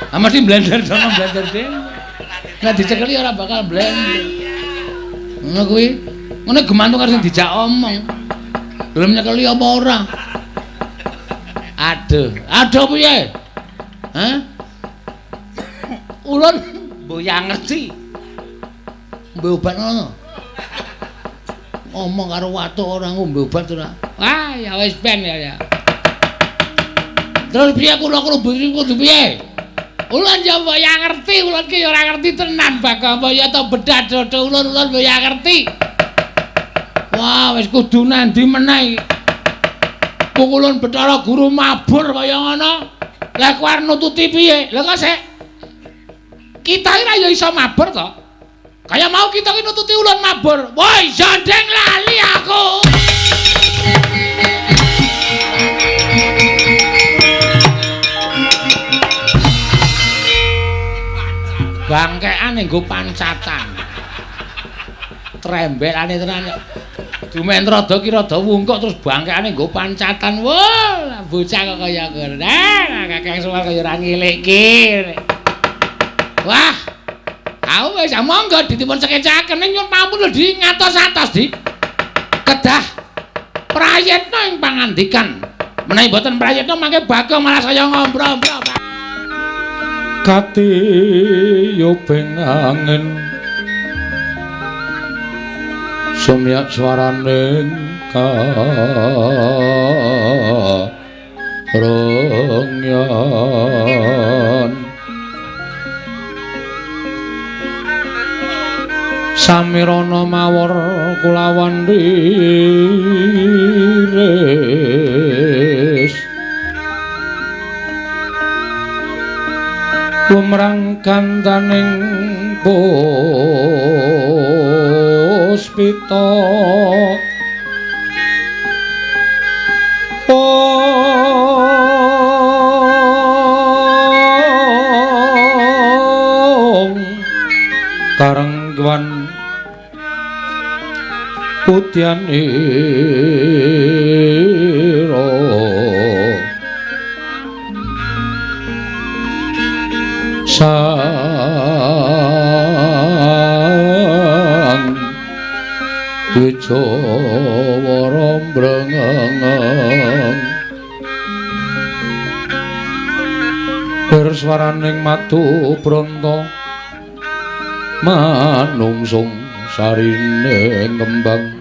Ah mesti blender dono, blender dene. Nek dicekeli ora bakal blender. Ngono kuwi. Ngene gemantung karo sing dijak omong. Belum nyekeli apa ora? Aduh piye? Hah? Ulun mboya ngerti. Mbok obat ngono. Ngomong karo watuk ora ngombe obat ora. Wah, ya wis ben ya. Terus piye kula kudu piye? Ulun ya mboya ngerti, ulun ki ora ngerti tenan Bagong ya to bedah dodo ulun mboya ngerti. Wah, wis kudu nandi meneh. Ulun Bathara Guru mabur kaya ngono. Lah kowe arep nututi piye? Lah kok sik kita ora ya iso mabur to. Kaya mau kita ki nututi ulun mabur. Woi, jandeng lali aku. Bangkeane nggo pancatan. Trembelane tenan. Dumen rada ki rada wungkuk terus bangkeane nggo pancatan. Wah, bocah kok kaya ngono. Nah, Kakang Semar kaya ora ngilik-iki. Wah. Aku wis monggo ditimun sekecaken ning nyuwun pamun lho Di ngatos-atos Di. Kedah prayitna ing pangandikan. Menawi boten prayitna mangke Bagong malah saya ngombro-ombro. Kati yobeng angin sumyak swaraning karengyan samirana mawar kulawan riris lumrang kandaning puspita karengwan putyan ira sang Wijawara mbrengeng berswaraning matu branta manungsung sarining kembang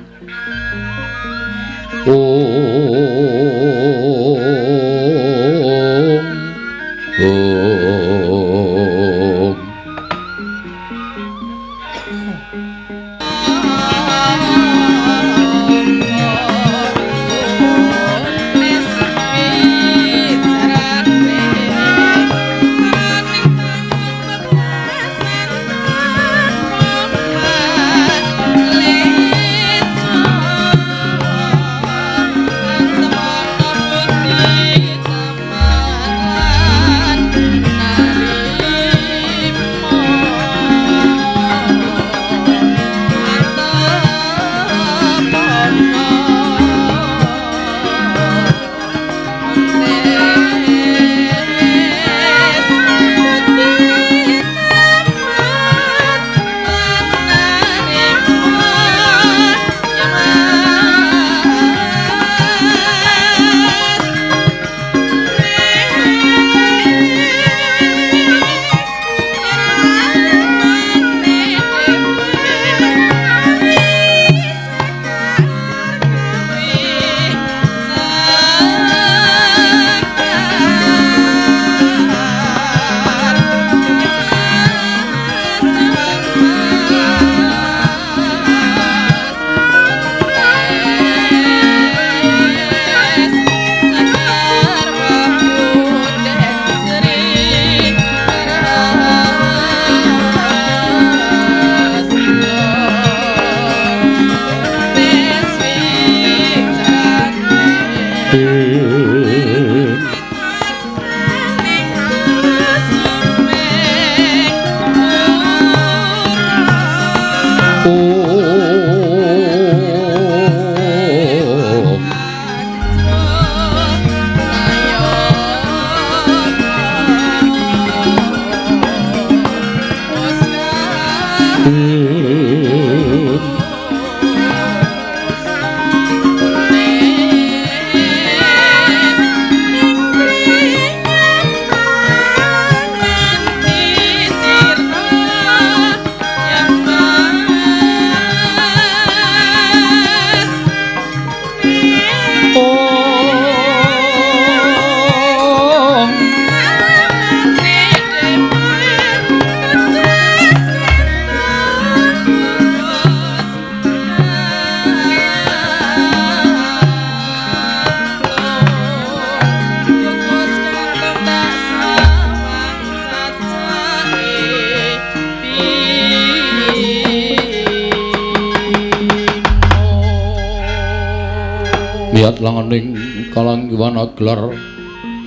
Jat langening kalanggiwan gelar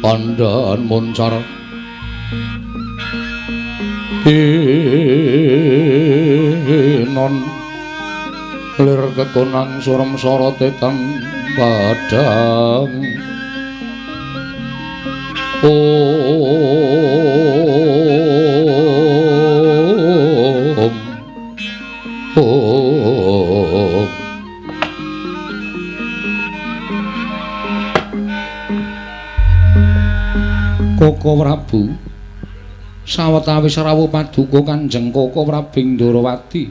pandhan moncar non lir kekonang surem sorote tan padang om Koko Prabu sawetawis rawuh paduka Kanjeng Koko Prabing Ndorowati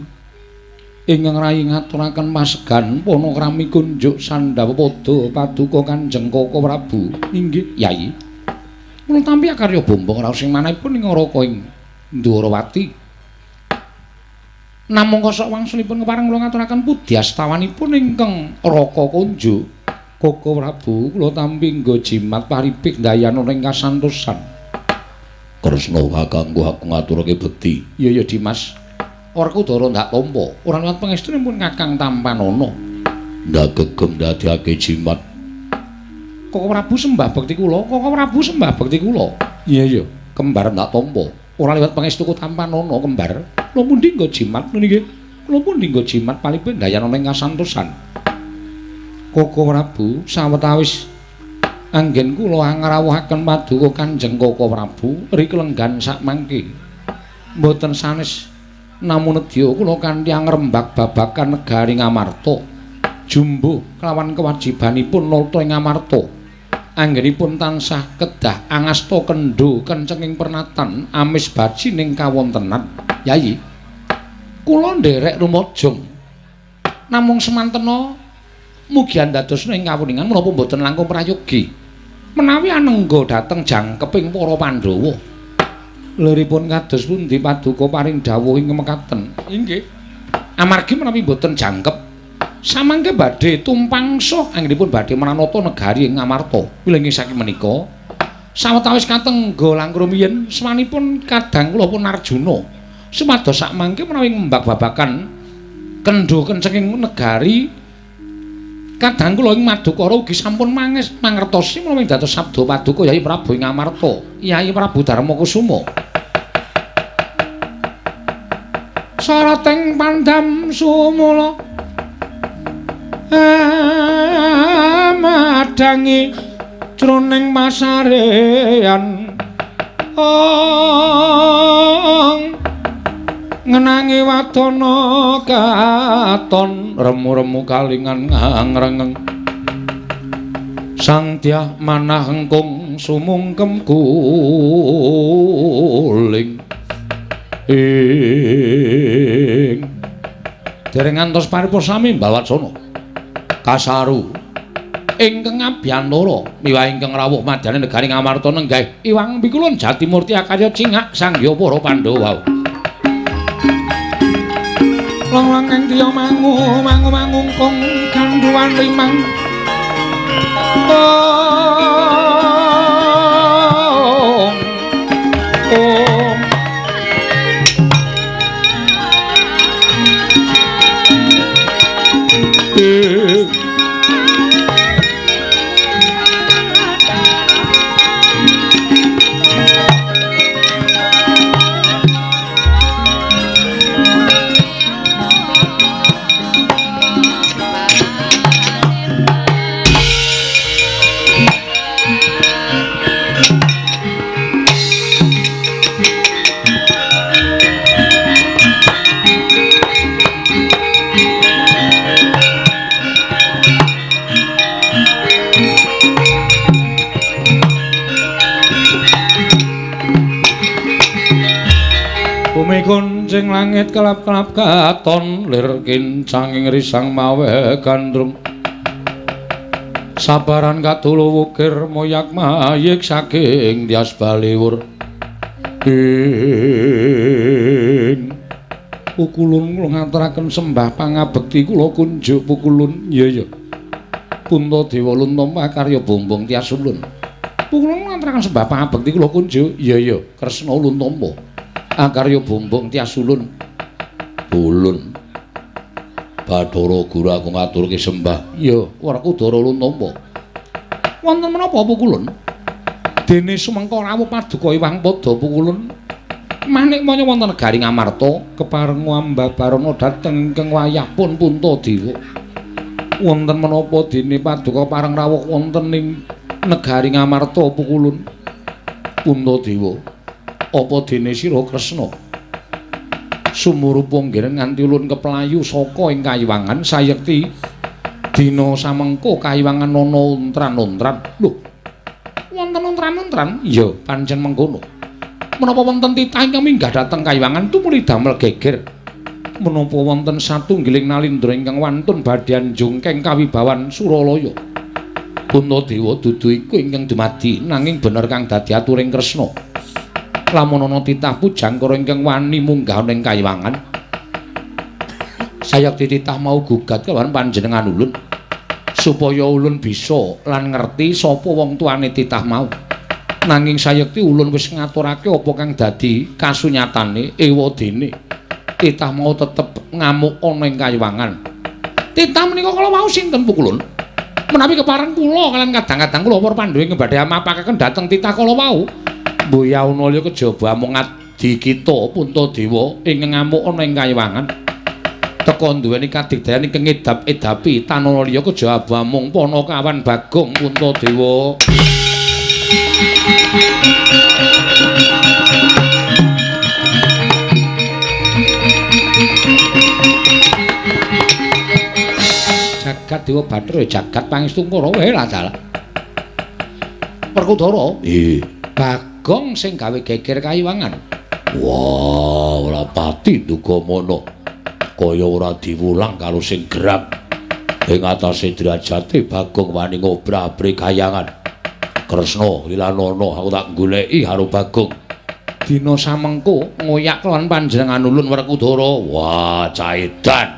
ingkang rayi ngaturaken pasegan panakrami kunjuk Sandhawa Pada paduka Kanjeng Koko Prabu. Inggih, Yai. Kula tampi karya bombong raos sing manahipun ing Raka ing Ndorowati. Namung kosok wangsulipun kepareng kula ngaturaken pudyastawanipun ingkang Raka kunjuk Koko Prabu kula tampi nggo jimat paripik dayana ing kasantosan. Kresna kakangku aku ngaturake bekti. Iya ya Dimas. Werkudara ndak tampa. Ora liwat pangestunipun Kakang Tampanana. Ndak gegem dadekake jimat. Koko Prabu sembah bekti kula. Koko Prabu sembah bekti kula. Iya ya, kembar ndak tampa. Ora liwat pangestuku Tampanana kembar. Kula pundi nggo jimat niki? Kula pundi nggo jimat paripik dayana ing kasantosan. Koko Prabu sawetawis anggen kula ngrawuhaken paduka Kanjeng Koko Prabu rika lenggan sakmangke mboten sanes namung nedya kula kanthi ngrembak babagan negari Ngamarta jumbuh kelawan kewajibanipun nata ing Ngamarta anggenipun tansah kedah angasta kendho kencenging pernatan amis bajining kawontenan. Yai kula nderek rumajeng namung semantena mugi andadosna ing kawuningan menapa mboten langkung prayogi menawi anengga dhateng jangkeping para Pandhawa. Liripun kados pundi paduka paring dawuh ing mekaten? Inggih. Amargi menawi mboten jangkep samangke badhe tumpangsa anggenipun badhe manata negari ing Ngamarta. Wilinggih saking menika sawetawis katengga langkung rumiyin semanipun kadang kula pun Arjuna sumados sakmangke menawi ngembak babagan kendho kencenging negari kadang kula ing Madukara ugi sampun mangertosi menawi dados sabda paduka Yai Prabu ing Ngamarta, Yai Prabu Darmakusuma. Sarating pandham sumula madangi jroning pasarean ngenangi wadana katon remu-remu kalingan ngrengeng sang dyah manah engkung sumungkem guling ing dereng ngantos paripurna sami mbawacana kasaru ingkang abiyantara miwah ingkang rawuh madyaning negari Ngamarta nenggih Iwang Pikulun Jatimurti akarya cingak sangya para Pandhawa. Long-long ing tiya mangungkung kandhuan limang kuncing langit kelap-kelap katon lir kincanging risang mawe gandrung sabaran katulu wukir moyak mayik saking dias baliwur ing pukulun kula ngaturaken sembah pangabekti kula kunjuk pukulun iya Puntadewa Luntama karya bombong tias ulun pukulun ngaturaken sembah pangabekti kula kunjuk iya Kresna Luntama akarya bombong tias ulun ulun Bathara Guru aku ngaturke sembah. Iya, Werkudara Luntampa. Wonten menapa pukulun? Dene sumengko rawuh paduka Iwang Pada pukulun. Manik manya wonten negari Ngamarta kepareng ambabarana dhateng ingkang wayahipun Puntadewa. Wonten menapa dene paduka pareng rawuh wonten ing negari Ngamarta pukulun? Puntadewa, apa dene sira Kresna? Sumurupa nggih nganti ulun keplayu saka ing kayiwangan sayekti dina samengko kayiwangan ana untran-untran. Lho, wonten untran-untran? Iya, pancen mengkono. Menapa wonten titah ingkang minggah dhateng kayiwangan tumuli damel geger? Menapa wonten satunggiling nalindra ingkang wantun badhe anjungkeng kawibawan Suralaya? Puntadewa dudu iku ingkang dumadi nanging bener kang dadi aturing Kresna. Lamun ana titah pujangkara ingkang wani munggah ing kayiwangan, sayekti titah mau gugat kelawan panjenengan ulun supaya ulun bisa lan ngerti sapa wong tuane titah mau. Nanging sayekti ulun wis ngaturake apa kang dadi kasunyatane ewadene titah mau tetep ngamuk ana ing kayiwangan. Titah menika kala wau sinten pukulun? Menawi kepareng kula kalian kadang-kadang kula para pandhawa badhe mapakaken dhateng titah kala wau. Mboya Unalya kejaba mung adi kita Puntadewa ing ngamuk ana ing kayiwangan. Teka duweni kadigdayan ingkang edap-edapi Tanalya kejaba mung Panakawan Bagong Puntadewa. Jagat Dewa Bathara jagat pangestu kara wae lah dalah. Werkudara, Bagong sing gawe geger kayiwangan. Wah, ora pati dugamana. Kaya ora diwulang karo sing gerak. Ing atase derajate Bagong wani ngobrah-abrik kayangan. Kresna Lilanana aku tak goleki karo Bagong. Dina samengko ngoyak kelawan panjenengan ulun Werkudara. Wah, caedan.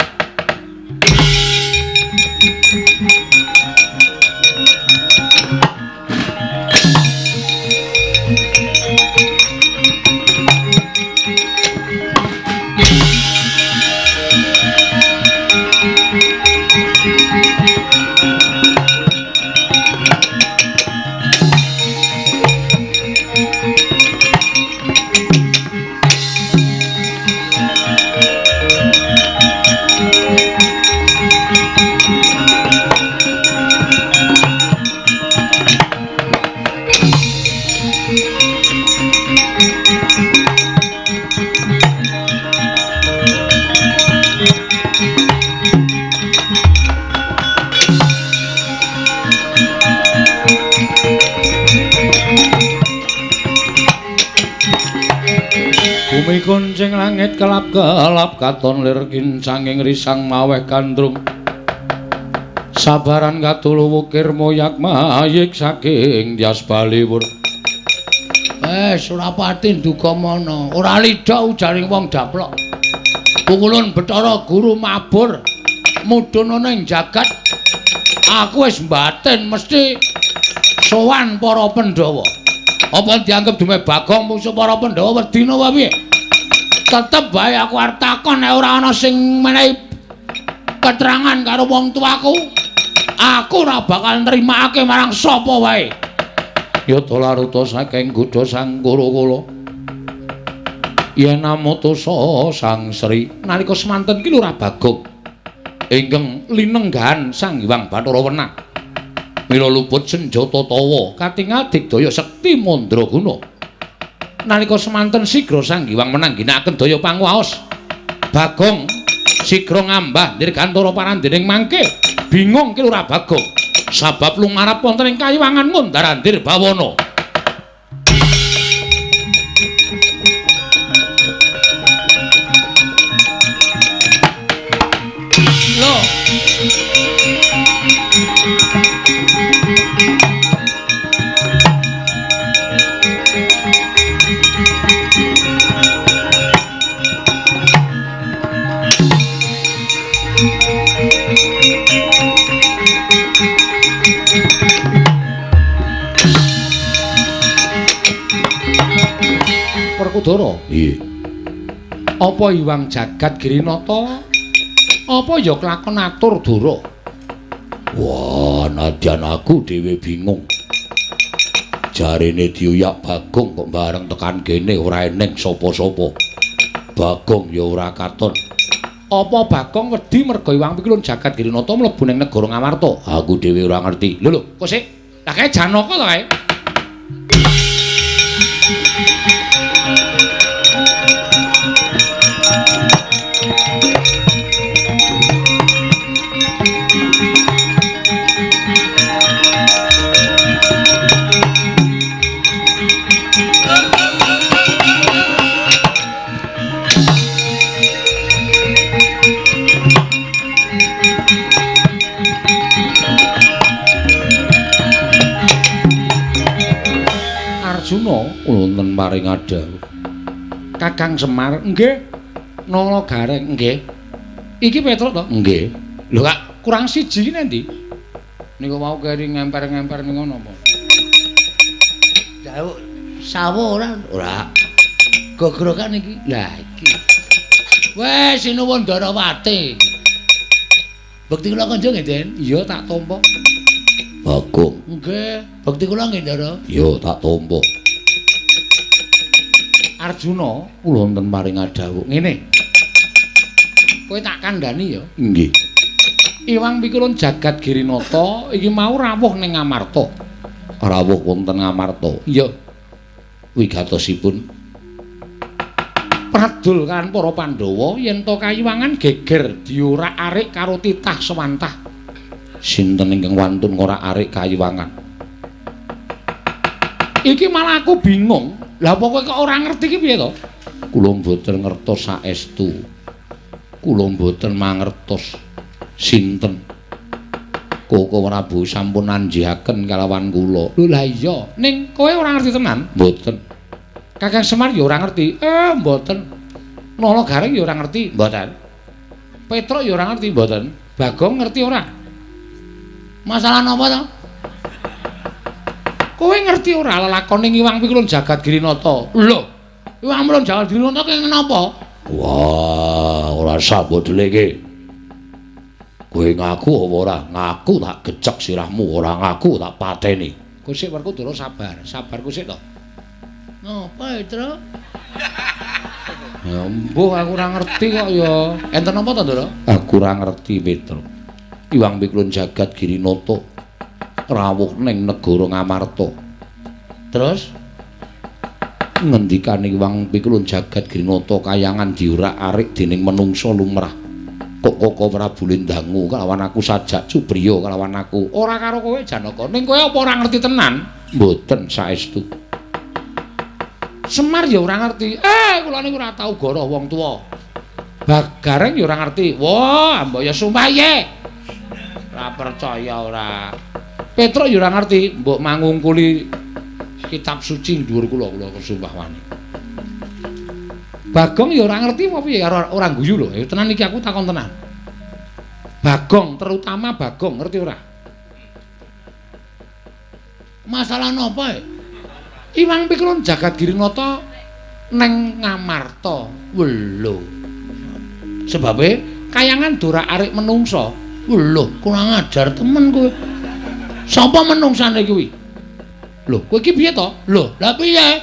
Bumi kuncing langit kelap-kelap katon lir kincanging risang maweh gandrung. Sabaran katulu wukir moyak mayik saking Dyas Baliwur. Surapati dugamana, ora lida ujaring wong daplok. Pukulun Bathara Guru mabur mudhun ana ing jagat. Aku wis mbaten mesti sowan para Pandhawa. Apa dianggep dume Bagong musuh para Pandhawa wedina wae piye? Tetep bae aku arep takon nek ora ana sing menehi keterangan karo wong tuaku. Aku ora bakal nrimakake marang sapa wae. Yata laruta saking Gudha Sang Kurakala. Yen namutusa Sang Sri nalika semanten ki Lurah Bagong ingkang linenggahan Sang Hyang Bathara Wenang. Mila luput senjata tawa katingal digdaya sekti mandraguna. Nalika semanten sigra Sang Hyang Wenang ginakaken daya panguwaos. Bagong sigra ngambah dirgantara parandening mangke. Bingung ki Lurah Bagong sabab lumarap wonten ing kayiwangan Ngundarandir Bawana. Lho. Werkudara. Apa Hyang Jagat Girinata? Apa ya kelakon atur Dara? Wah, nadyan aku dhewe bingung. Jarene diuyak Bagong kok bareng tekan kene ora eneng sapa-sapa. Bagong ya ora katon. Apa Bagong wedi merga Iwang Pikulun jagat Girinata mlebu ning negara Ngamarta? Aku dhewe ora ngerti. Lho, kok sik? Lah kae Janaka to kae. Arjuna wonten paring adhawu. Kakang Semar, nggih. Nala Gareng, nggih. Iki Petruk to? Nggih. Lho Kak, kurang siji iki nendi? Niku mau keri ngemper-ngemper ning ngono apa? Jauh sawo ora. Gogrokan iki. Lah iki. Wes sinuwun Darawati. Bekti kula kanjeng nggih, Den? Iya tak tampa. Bagong. Nggih. Bekti kula nggih, Ndara. Iya tak tampa. Arjuna kula wonten paring adhawu. Ngene. Kowe tak kandhani ya. Nggih. Iwang Pikulun jagat Girinata iki mau rawuh ning Ngamarta. Rawuh wonten Ngamarta. Iya. Wigatosipun pradul kan para Pandhawa yen to kayiwangan geger diurak-arik karo titah sewantah. Sinten ingkang wantun ngorak-arik kayiwangan? Iki malah aku bingung. Lah pokoke kok ora ngerti iki piye to? Kula mboten ngertos saestu. Kula mboten mangertos sinten. Koko Prabu sampun nanjihaken kalawan kula. Lho lah iya, ning kowe ora ngerti tenan? Mboten. Kakang Semar ya ora ngerti. Mboten. Nala Gareng ya ora ngerti. Mboten. Petruk ya ora ngerti. Mboten. Bagong ngerti ora? Masalah napa to? Kowe ngerti ora lelakoning Iwang Pikulun jagat Girinata? Lho, Iwang Pikulun jagat Girinata ki napa? Wah, ora sabodele iki. Kowe ngaku apa ora? Ngaku tak gecek sirahmu, ora ngaku tak pateni. Kowe sik Werkudara sabar, sabar kowe sik to. Napa, Tru? Ya mbuh aku ora ngerti kok ya. Enten apa to, Ndara? Aku ora ngerti, Petro. Iwang Pikulun jagat Girinata rawuh ning negara Ngamarta. Terus ngendikane Iwang Pikulun jagat Girinata kayangan diurak-arik dening menungsa lumrah. Kok Koko Prabu Lendangu kalawan aku sajak Subriya kalawan aku. Ora karo kowe Janaka. Ning kowe apa ora ngerti tenan? Mboten saestu. Semar ya ora ngerti. Kula niku ora tau goroh wong tuwa. Bagareng ya ora ngerti. Wah, mbok ya sumpah ye. Ora percaya ora. Petruk ya ora ngerti. Mbok mangungkuli kitab suci dhuwur kula sumpah wani. Bagong ya ora ngerti apa piye karo ora guyu lho. Tenan iki aku takon tenan. Bagong, terutama Bagong ngerti ora? Masalah napa? Iwang Pikulun jagat Girinata neng Ngamarta. Lho. Sebabe kayangan dorak-arik menungsa. Lho, kurang ajar temen kowe. Sapa menungsane kuwi? Lho, kowe iki piye to? Lho, lha piye?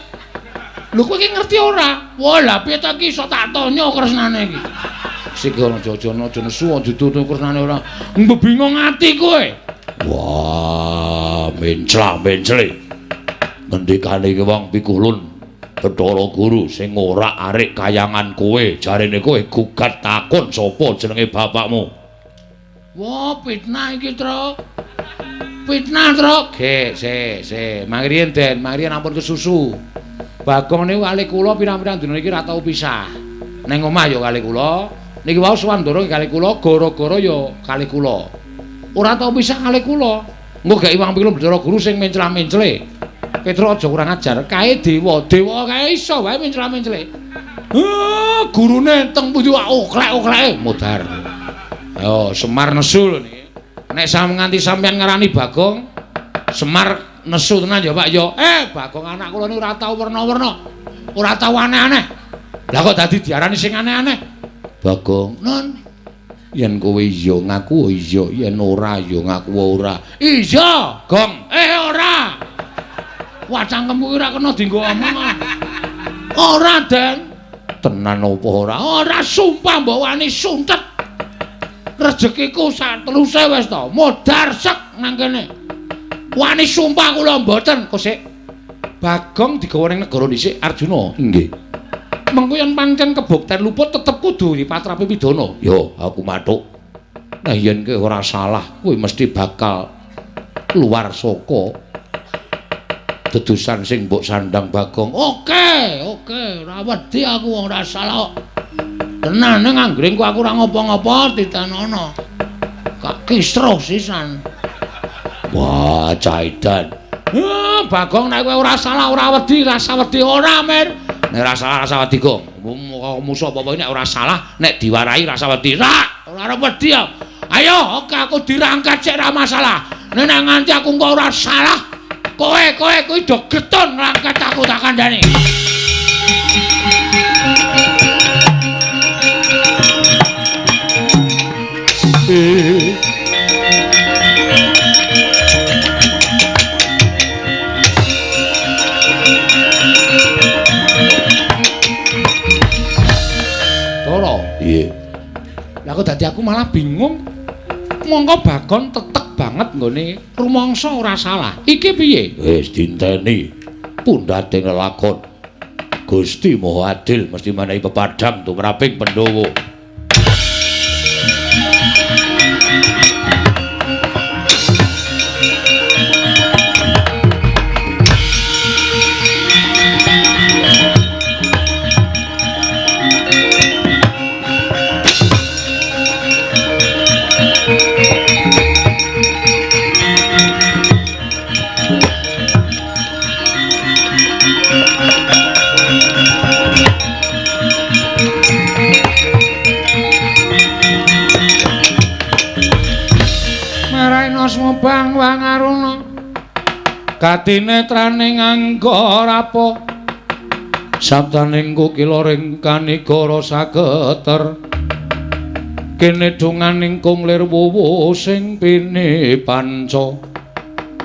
Lho kowe iki ngerti ora? Wah, lha piye ta iki iso tak tanya kresnane iki? Sik ora aja nesu dudu kresnane ora. Mbebingung ati kowe. Wah, menclah-mencle. Ngendikane Iwang Pikulun Bathara Guru sing ngorak-arik kayangan kowe, jarene kowe gugat takon sapa jenenge bapakmu. Wah, fitnah iki, Tru. Fitnah, Tru. Ge, se. Mangriyen Den, mangriyen ampun kesusu. Bagong niku kali kula pirang-pirang dina iki ora tau pisah. Neng omah ya kali kula, niki wau Swandara kali kula, gara-gara ya kali kula. Ora tau pisah kali kula. Engko gak Iwang Pikulun Bathara Guru sing menclah-mencle. Petruk aja kurang ajar, kae dewa kae iso wae menclah-mencle. Gurune teng pundi wae oklek-okleke mudhar. Ayo Semar nesu lho niki. Nek nganti sampeyan ngarani Bagong, Semar nesu tenan ya Pak ya. Bagong anak kula niku ora tau werna-werna. Ora tau aneh-aneh. Lah kok dadi diarani sing aneh-aneh? Bagong, Nun. Yen kowe iya ngaku iya, yen ora ya ngaku ora. Iya, Gong. Ora. Wah cangkemku ora kena dienggo omong. Ora, Den. Tenan apa ora? Ora sumpah mbok wani suntet. Rezekiku sak teluse wis to, modar sek nang kene. Wani sumpah kula mboten, Kosik. Bagong digawa ning negara dhisik Arjuna. Nggih. Mengko yen pancen kebukten luput tetep kudu dipatrapi pidana. Ya, aku mathuk. Nah yen kowe ora salah, kowe mesti bakal keluar saka dedusan sing mbok sandang Bagong. Oke, ora wedi aku wong ora salah. Tenan ning anggringku aku ora ngopo-ngopo ditanono. Kak kisruh sisan. Wah, caidan. Bagong nek kowe ora salah ora wedi, rasa wedi ora, Mir. Nek ora salah rasa wedi, Gong. Musuh apa-apa nek ora salah, nek diwarai rasa wedi. Ora wedi ya. Ayo, oke aku dirangkat cek ora masalah. Nek nganti aku kok ora salah, kowe kuwi do getun ngangkat aku tak kandhani. Toro, iya. Lah kok dadi aku malah bingung. Mongko Bagon tetek banget nggone rumangsa ora salah. Iki piye? Wis dinteni. Pundhating lelakon. Gusti Maha Adil mesti menehi pepadhang tumraping Pandhawa. Bang Wangaruna katinetraning angga rapo sabdaning kukiloring kanigara sageter kene donganing kunglir wuwu sing pine panca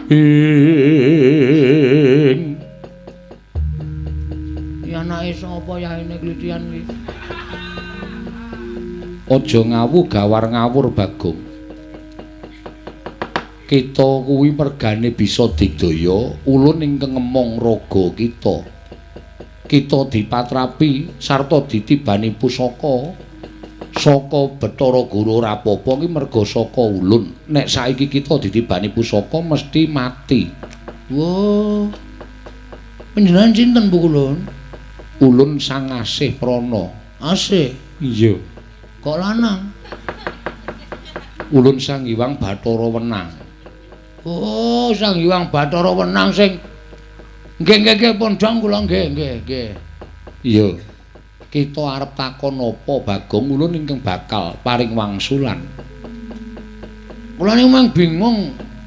ing ya anake sapa yaene klitian iki aja ngawu gawar ngawur Bagong. Kita kuwi mergane bisa digdaya ulun ingkang ngemong raga kita. Kita dipatrapi sarta ditibani pusaka saka Bathara Guru Rapapa iki merga saka ulun. Nek saiki kita ditibani pusaka mesti mati. Wah. Panjenengan sinten Bu Kulun? Ulun Sang Asih Prana. Asih? Iya. Kok lanang? Ulun Sang Hyang Bathara Wenang. Oh, Sang Hyang Bathara Wenang sing nggih pondhong kula nggih. Iya. Kita arep takon apa Bagong ulun ingkang bakal paring wangsulan. Kula niku mung bingung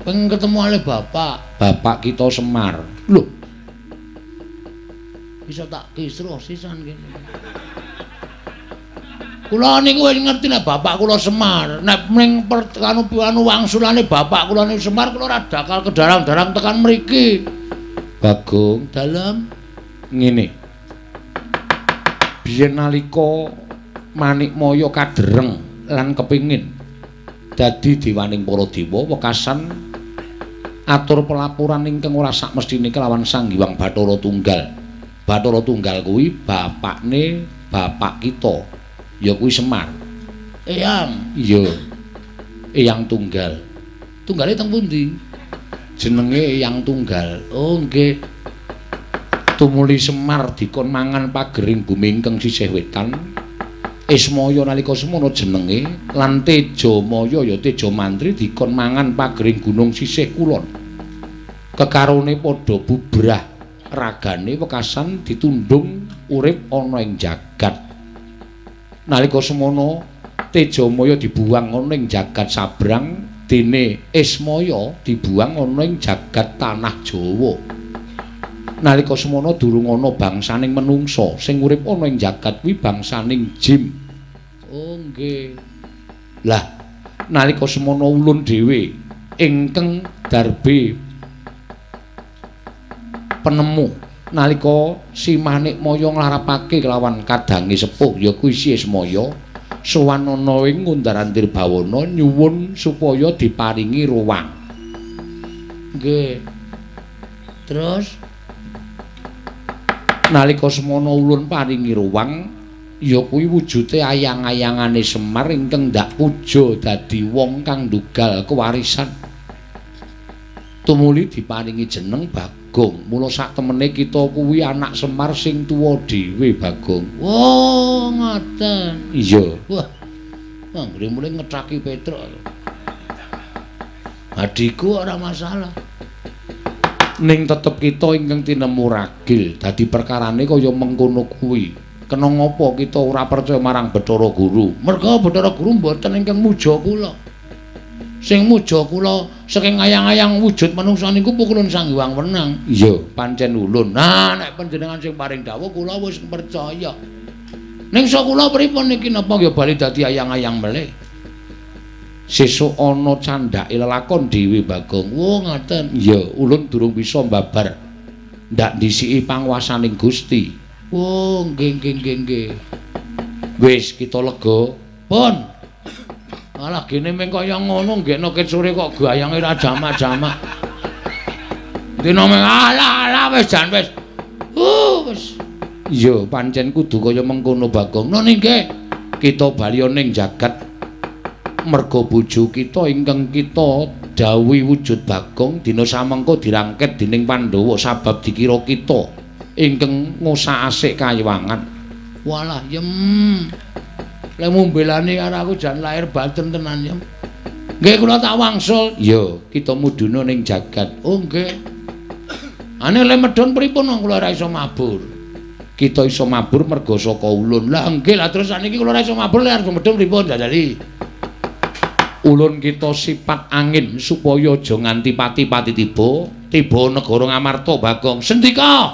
pengen ketemu ale Bapak kita Semar. Lho. Bisa tak kisruh sisan kene. Kula niku wis ngerti nek bapak kula Semar. Nek ning anu wangsulane bapak kula niku Semar kula ora dakal kedarang-darang tekan mriki. Bagong, dalem ngene. Biyen nalika Manikmaya kadereng lan kepingin dadi dewaning para dewa wekasan atur pelapuran ingkang ora sak mestine kelawan Sang Hyang Bathara Tunggal. Bathara Tunggal kuwi bapakne bapak kita. Ya kuwi Semar. Eyang. Iya. Eyang Tunggal. Tunggale teng pundi? Jenenge Eyang Tunggal. Oh nggih. Tumuli Semar dikon mangan pagering bumi ingkang sisih wetan. Ismaya nalika semono jenenge lan Tejamaya ya Teja Mantri dikon mangan pagering gunung sisih kulon. Kekarone padha bubrah ragane wekasan ditundung urip ana ing jagat. Nalika semono Tejamaya dibuang ana ing jagat sabrang dene Ismaya dibuang ana ing jagat tanah Jawa. Nalika semono durung ana bangsaning menungsa sing urip ana ing jagat kuwi bangsaning jin. Oh nggih. Lah nalika semana ulun dhewe ingkang darbe penemu nalika si Manikmaya nglarapake kelawan kadange sepuh ya kuwi si Ismaya sowan ana ing Ngundaran Tirbawana nyuwun supaya diparingi ruwang. Nggih. Terus nalika semana ulun paringi ruwang ya kuwi wujude ayang-ayangane Semar ingkang ndak puja dadi wong kang ndugal kewarisan. Tumuli diparingi jeneng Bagong. Mula sak temene kita kuwi anak Semar sing tuwa dhewe Bagong. Oh, ngoten. Iya. Wah. Anggere mulai ngetraki Petruk. Adikku ora masalah. Ning tetep kita ingkang tinemu ragil dadi perkarane kaya mengkono kuwi. Kena ngapa kita ora percaya marang Bathara Guru? Merga Bathara Guru mboten ingkang muja kula. Sing muja kula saking ayang-ayang wujud manungsa niku pukulun Sang Hyang Wenang. Iya, pancen ulun. Nah, nek panjenengan sing paring dawuh kula wis percaya. Ning sakula pripun niki napa ya bali dadi ayang-ayang melih? Sesuk ana candhake lelakon dhewe Bagong. Oh, ngoten. Iya, ulun durung bisa mbabar. Ndak ndisiki panguwasaning Gusti. Oh, nggih. Wis kita lega. Pun. Malah gene meng kaya ngono nggekno ket sore kok gayange ra jamak-jamak. Dina meng ala wis jan wis. Wis. Iya, pancen kudu kaya mengkono Bagong. No nggih. Kita bali ning jagat merga bojo kita ingkang kita dawuhi wujud Bagong dina samengko dirangket dening Pandhawa sabab dikira kita ingkang ngosakasik kayiwangan. Walah, yem. Lek mbelani karo aku jan lahir batin tenan, yem. Nggih kula tak wangsul. Iya, kita mudhuna ning jagat. Oh, nggih. Ane le medhon pripun wong kula ora iso mabur. Kita iso mabur merga saka ulun. Lah nggih, lah terus saniki kula ora iso mabur lek arep medhon pripun dadali? Ulun kita sipat angin supaya aja nganti pati-pati tiba negara Ngamarta Bagong. Sendika.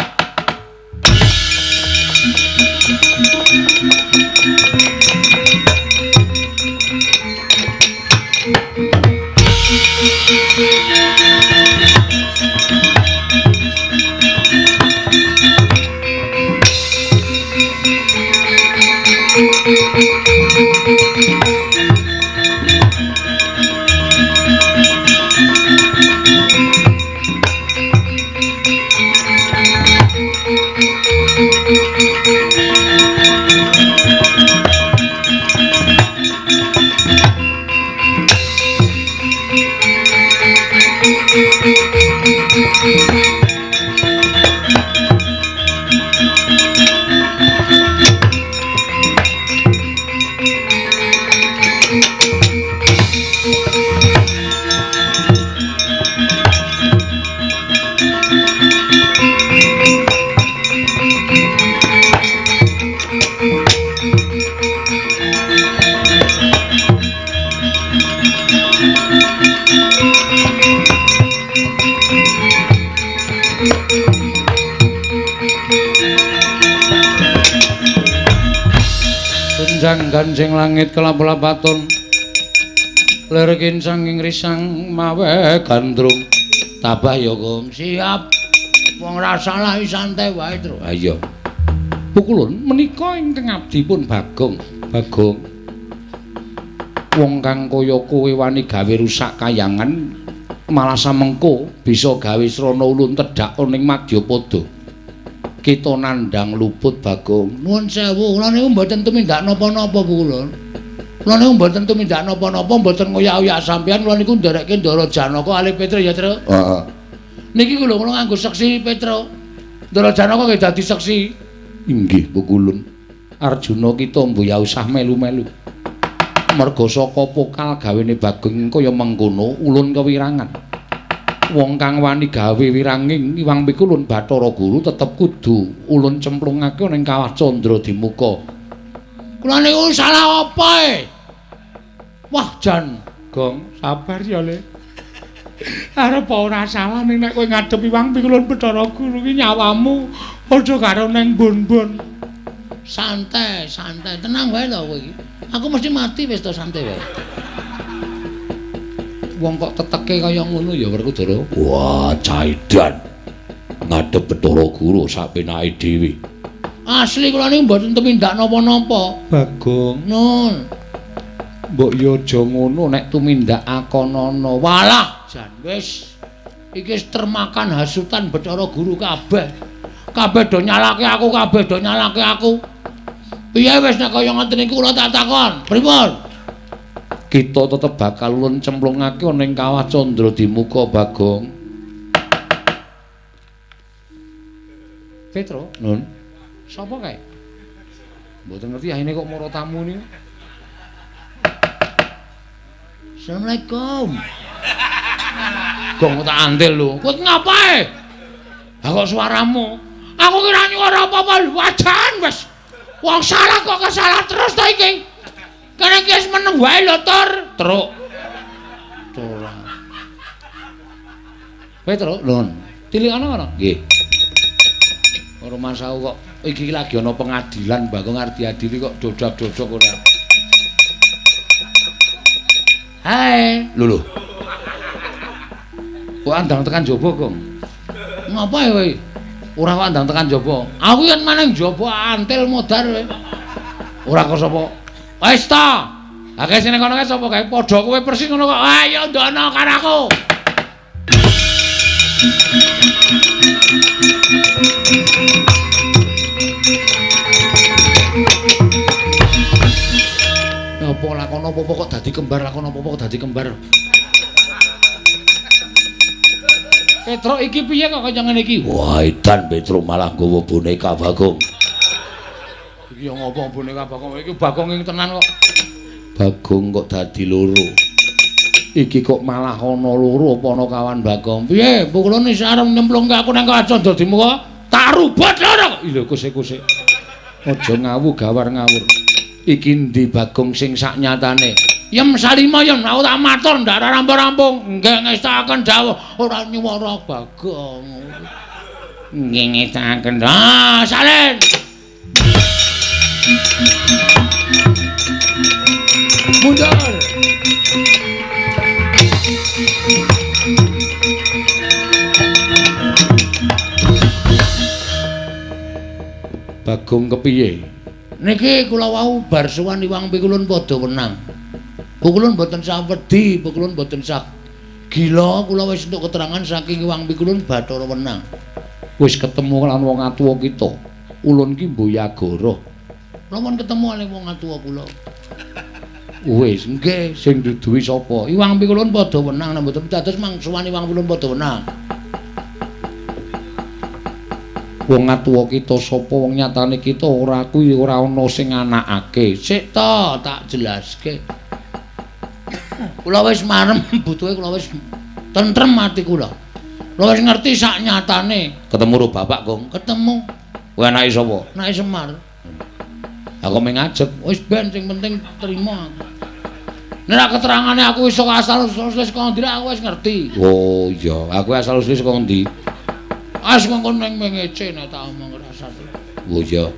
Ganjing langit kelap-lapaton lir kincang ing risang mawe gandrung tabah ya Kong. Siap. Wong ra salah santai wae, Tru. Ha iya. Pukulun menika ingkang abdipun Bagong. Bagong. Wong kang kaya kowe wani gawe rusak kayangan malah samengko bisa gawe srana ulun tedhak ning Madyapada. Kita nandhang luput Bagong. Nuwun sewu, kula niku mboten tumindak napa-napa Pukulun. Kula niku mboten tumindak napa-napa, mboten ngoyak-oyak sampeyan. Kula niku nderekke Ndara Janaka ali Petra ya, Tru. Heeh. Niki kula nganggo seksi Petra. Ndara Janaka nggih dadi seksi. Inggih, Pukulun. Arjuna kita mbuya usah melu-melu. Merga saka pokal gawene Bagong kaya mengkono ulun kewirangan. Wong kang wani gawe wiranging Iwang Pikulun Bathara Guru tetep kudu ulun cemplungake ning kawah Candra Dimuka. Kula niku salah apa e? Wah, Jan, Gong, sabar ya, Le. Arep ora salah ning nek kowe ngadhep Iwang Pikulun Bathara Guru ki nyawamu aja karo neng bon-bon. Santai, santai. Tenang wae lho kowe iki. Aku mesti mati wis to santai wae. Wong kok teteke kaya ngono ya Werkudara. Wah, Caidan. Ngadep Bathara Guru sapenake dhewe. Asli kula niki mboten tumindak napa-napa. Bagong, Nun. mbok yo aja ngono nek tumindak akonana. Walah, jan wis. Iki wis termakan hasutan Bathara Guru kabeh. Kabeh do nyalake aku, kabeh do nyalake aku. Piye wis nek kaya ngoten iki kula tak takon. Pripun? Kita tetep bakal ulun cemplungake ana ing Kawah Candra Dimuka, Bagong. Petro, Nun, sapa kae? mboten ngerti ahine kok mara tamu niku. Assalamualaikum. Gong tak andel lho. Kowe ngapae? Ha kok suaramu? Aku kira nyuara apa-apa lho, wajan wis. Wong salah kok kesalah terus ta iki. Kene iki wis meneng wae lho, Tur. Truk. Ora. Petro, Nun, tilikane ngono. nggih. Ora masau kok iki lagi ana pengadilan Bagong arep diadili kok dodak-dodok ora. Hai, Lho. Kok andang tekan jaba, Gong? ngapae kowe? Ora kok andang tekan jaba. Aku yen maneng jaba antil modar kowe. Ora kok sapa? Wis ta. Akeh sing kono kae sapa kae? Padha kowe persis ngono kok. Ayo ndono karo aku. Apa lakon apa kok dadi kembar, lakon apa kok dadi kembar. Petro iki piye kok kaya ngene iki? Wah, edan Petro malah nggawa boneka Bagong. Iki yo ngopo boneka Bagong iki Bagong ing tenan kok. Bagong kok dadi loro. Iki kok malah ana loro apa ana kawan Bagong. Piye? Pukulane sareng nyemplungke aku nang Kawah Candra Dimuka. Tak rubat lho. Lho kusik-kusik. Aja ngawu gawar ngawur. Iki ndi Bagong sing saknyatane? Yem salima yen aku tak matur ndak rampung-rampung. Nggih ngestaken dawuh ora nyuwara Bagong. Nggih ngestaken. Ah, salin. Mundur. Bagong kepiye? Niki kula wau bar suwan Iwang Pikulun padha wenang. Pikulun boten sawedi, Pikulun boten sak gila, kula wis entuk keterangan saking Iwang Pikulun Bathara Wenang. Wis ketemu lan wong atuwa kita. Ulun ki Mboyagara. Lamun ketemu kali wong atuwa kula. Wis nggih, sing duduhi sapa? Iwang Pikulun padha wenang, nek mboten dados mangsuwan Iwang Pikulun padha wenang. Wong atuwa kita sapa? Wong nyatane kita ora kuwi ora ana sing anakake. Sik to, tak jelaske. Kula wis marem butuhe kula wis tentrem ati kula. Kula wis ngerti sak nyatane. Ketemu karo bapak, Gong. Ketemu Kuwi anake sapa? Nake Semar. Aku mengajek. Wis ben sing penting trima. Nek keterangane aku iso asal-usul kok ndira aku wis ngerti. Oh iya, aku asal-usul saka ndi? As mengkon ning mengece nek tak omong rasa. Oh iya.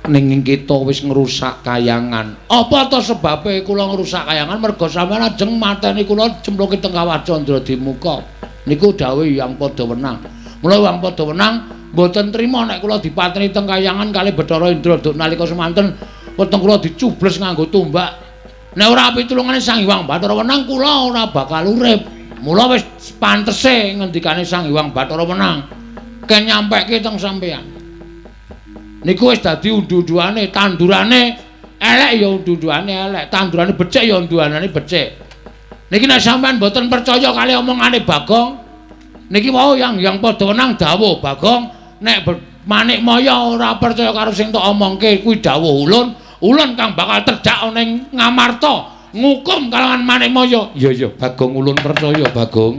Ning kita wis ngrusak kayangan. Apa to sebabe kula ngrusak kayangan merga sampeyan ajeng mateni kula cemplungke teng Kawah Candra Dimuka. Niku dawuh yang padha wenang. Mula wong padha wenang mboten trima nek kula dipateni teng kayangan kali Bathara Indra duk nalika semanten weteng kula dicubles nganggo tombak. Nek ora pitulungane Sang Hyang Bathara Wenang kula ora bakal urip. Mula wis pantese ngendikane Sang Hyang Bathara Wenang ken nyampeke teng sampeyan. Niku wis dadi undu-unduane, tandurane elek ya undu-unduane elek, tandurane becik ya undu-unduane becik. Niki nek sampean mboten percaya kali omongane Bagong, niki wau yang padha wenang dawuh Bagong, nek Manik Maya ora percaya karo sing tok omongke kuwi dawuh ulun, ulun kang bakal terjak ning Ngamarta ngukum kalangan Manik Maya. Iya iya, Bagong ulun percaya, Bagong.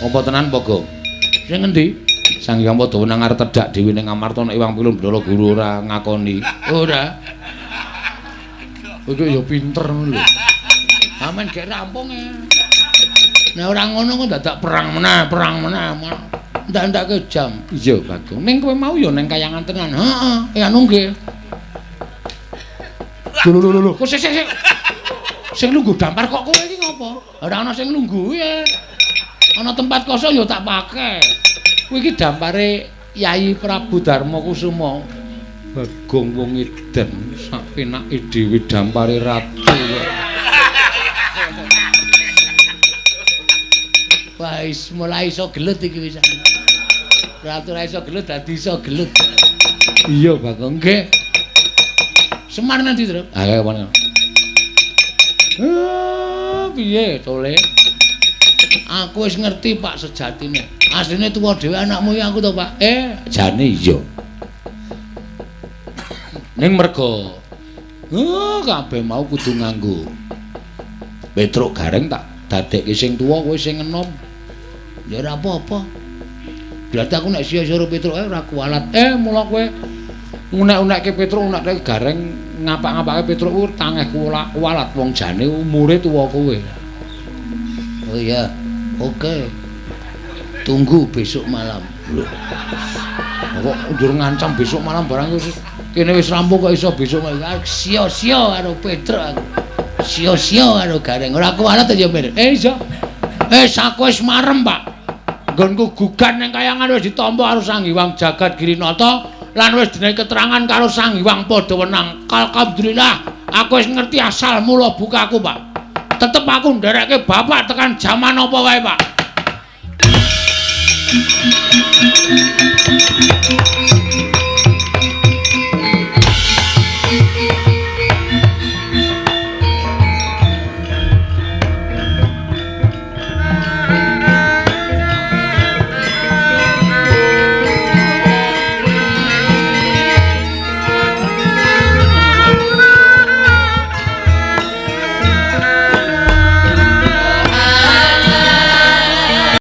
Apa tenan, Bagong? Sing endi? Sang Hyang Padhawenang arep terjak dhewe ning Ngamarta nek Iwang Pilun Bathara Guru ora ngakoni. Ora. Iku ya pinter ngono lho. Sampe men gek rampung ya. Nek ora ngono kok dadak perang meneh. Ndak-ndake jam. Iya, Bagong. Ning kowe mau ya ning kayangan tenan. Heeh, anu nggih. Lho. Kok sik. Sing lungguh dampar kok kowe iki ngopo? Ora ana sing lungguh ya. Ana tempat kosong ya tak pakai. Kuwi iki dampare Yai Prabu Darma Kusuma. Bagong wong edan sak penake dhewe dampare ratu. Wis mulai iso gelut iki wis. Ratu ra iso gelut dadi iso gelut. Iya, Bagong. Nggih. Semar nanti, Tru. Ayo mana? Piye, Tole? Aku wis ngerti, Pak, sejatine. Asline tuwa dhewe anakmu iki aku to, Pak. Jane iya. Ning mergo kabeh mau kudu nganggo Petruk Gareng tak dadekke sing tuwa kowe sing enom. Ya ora apa-apa. Berarti aku nek sia-sia Petruk ora kualat. Mula kowe unek-unekke Petruk, unekke Gareng, ngapak-ngapake Petruk ku tangeh kualat wong jane umure tuwa kowe. Oh iya. Oke. Tunggu besok malam. Lho. Kok ndur ngancam besok malam barang wis kene wis rampung kok iso besok malam. Sia-sia karo Petruk aku. Sia-sia karo Gareng. Ora kualat ya, Mir. Iya. Aku wis marem, Pak. Nggonku gugan ning kayangan wis ditampa karo Sang Hyang Jagat Girinata lan wis dinehi keterangan karo Sang Hyang Padawenang. Alhamdulillah, aku wis ngerti asal mula bukaku, Pak. Tetep aku nderekke bapak tekan jaman apa wae, Pak.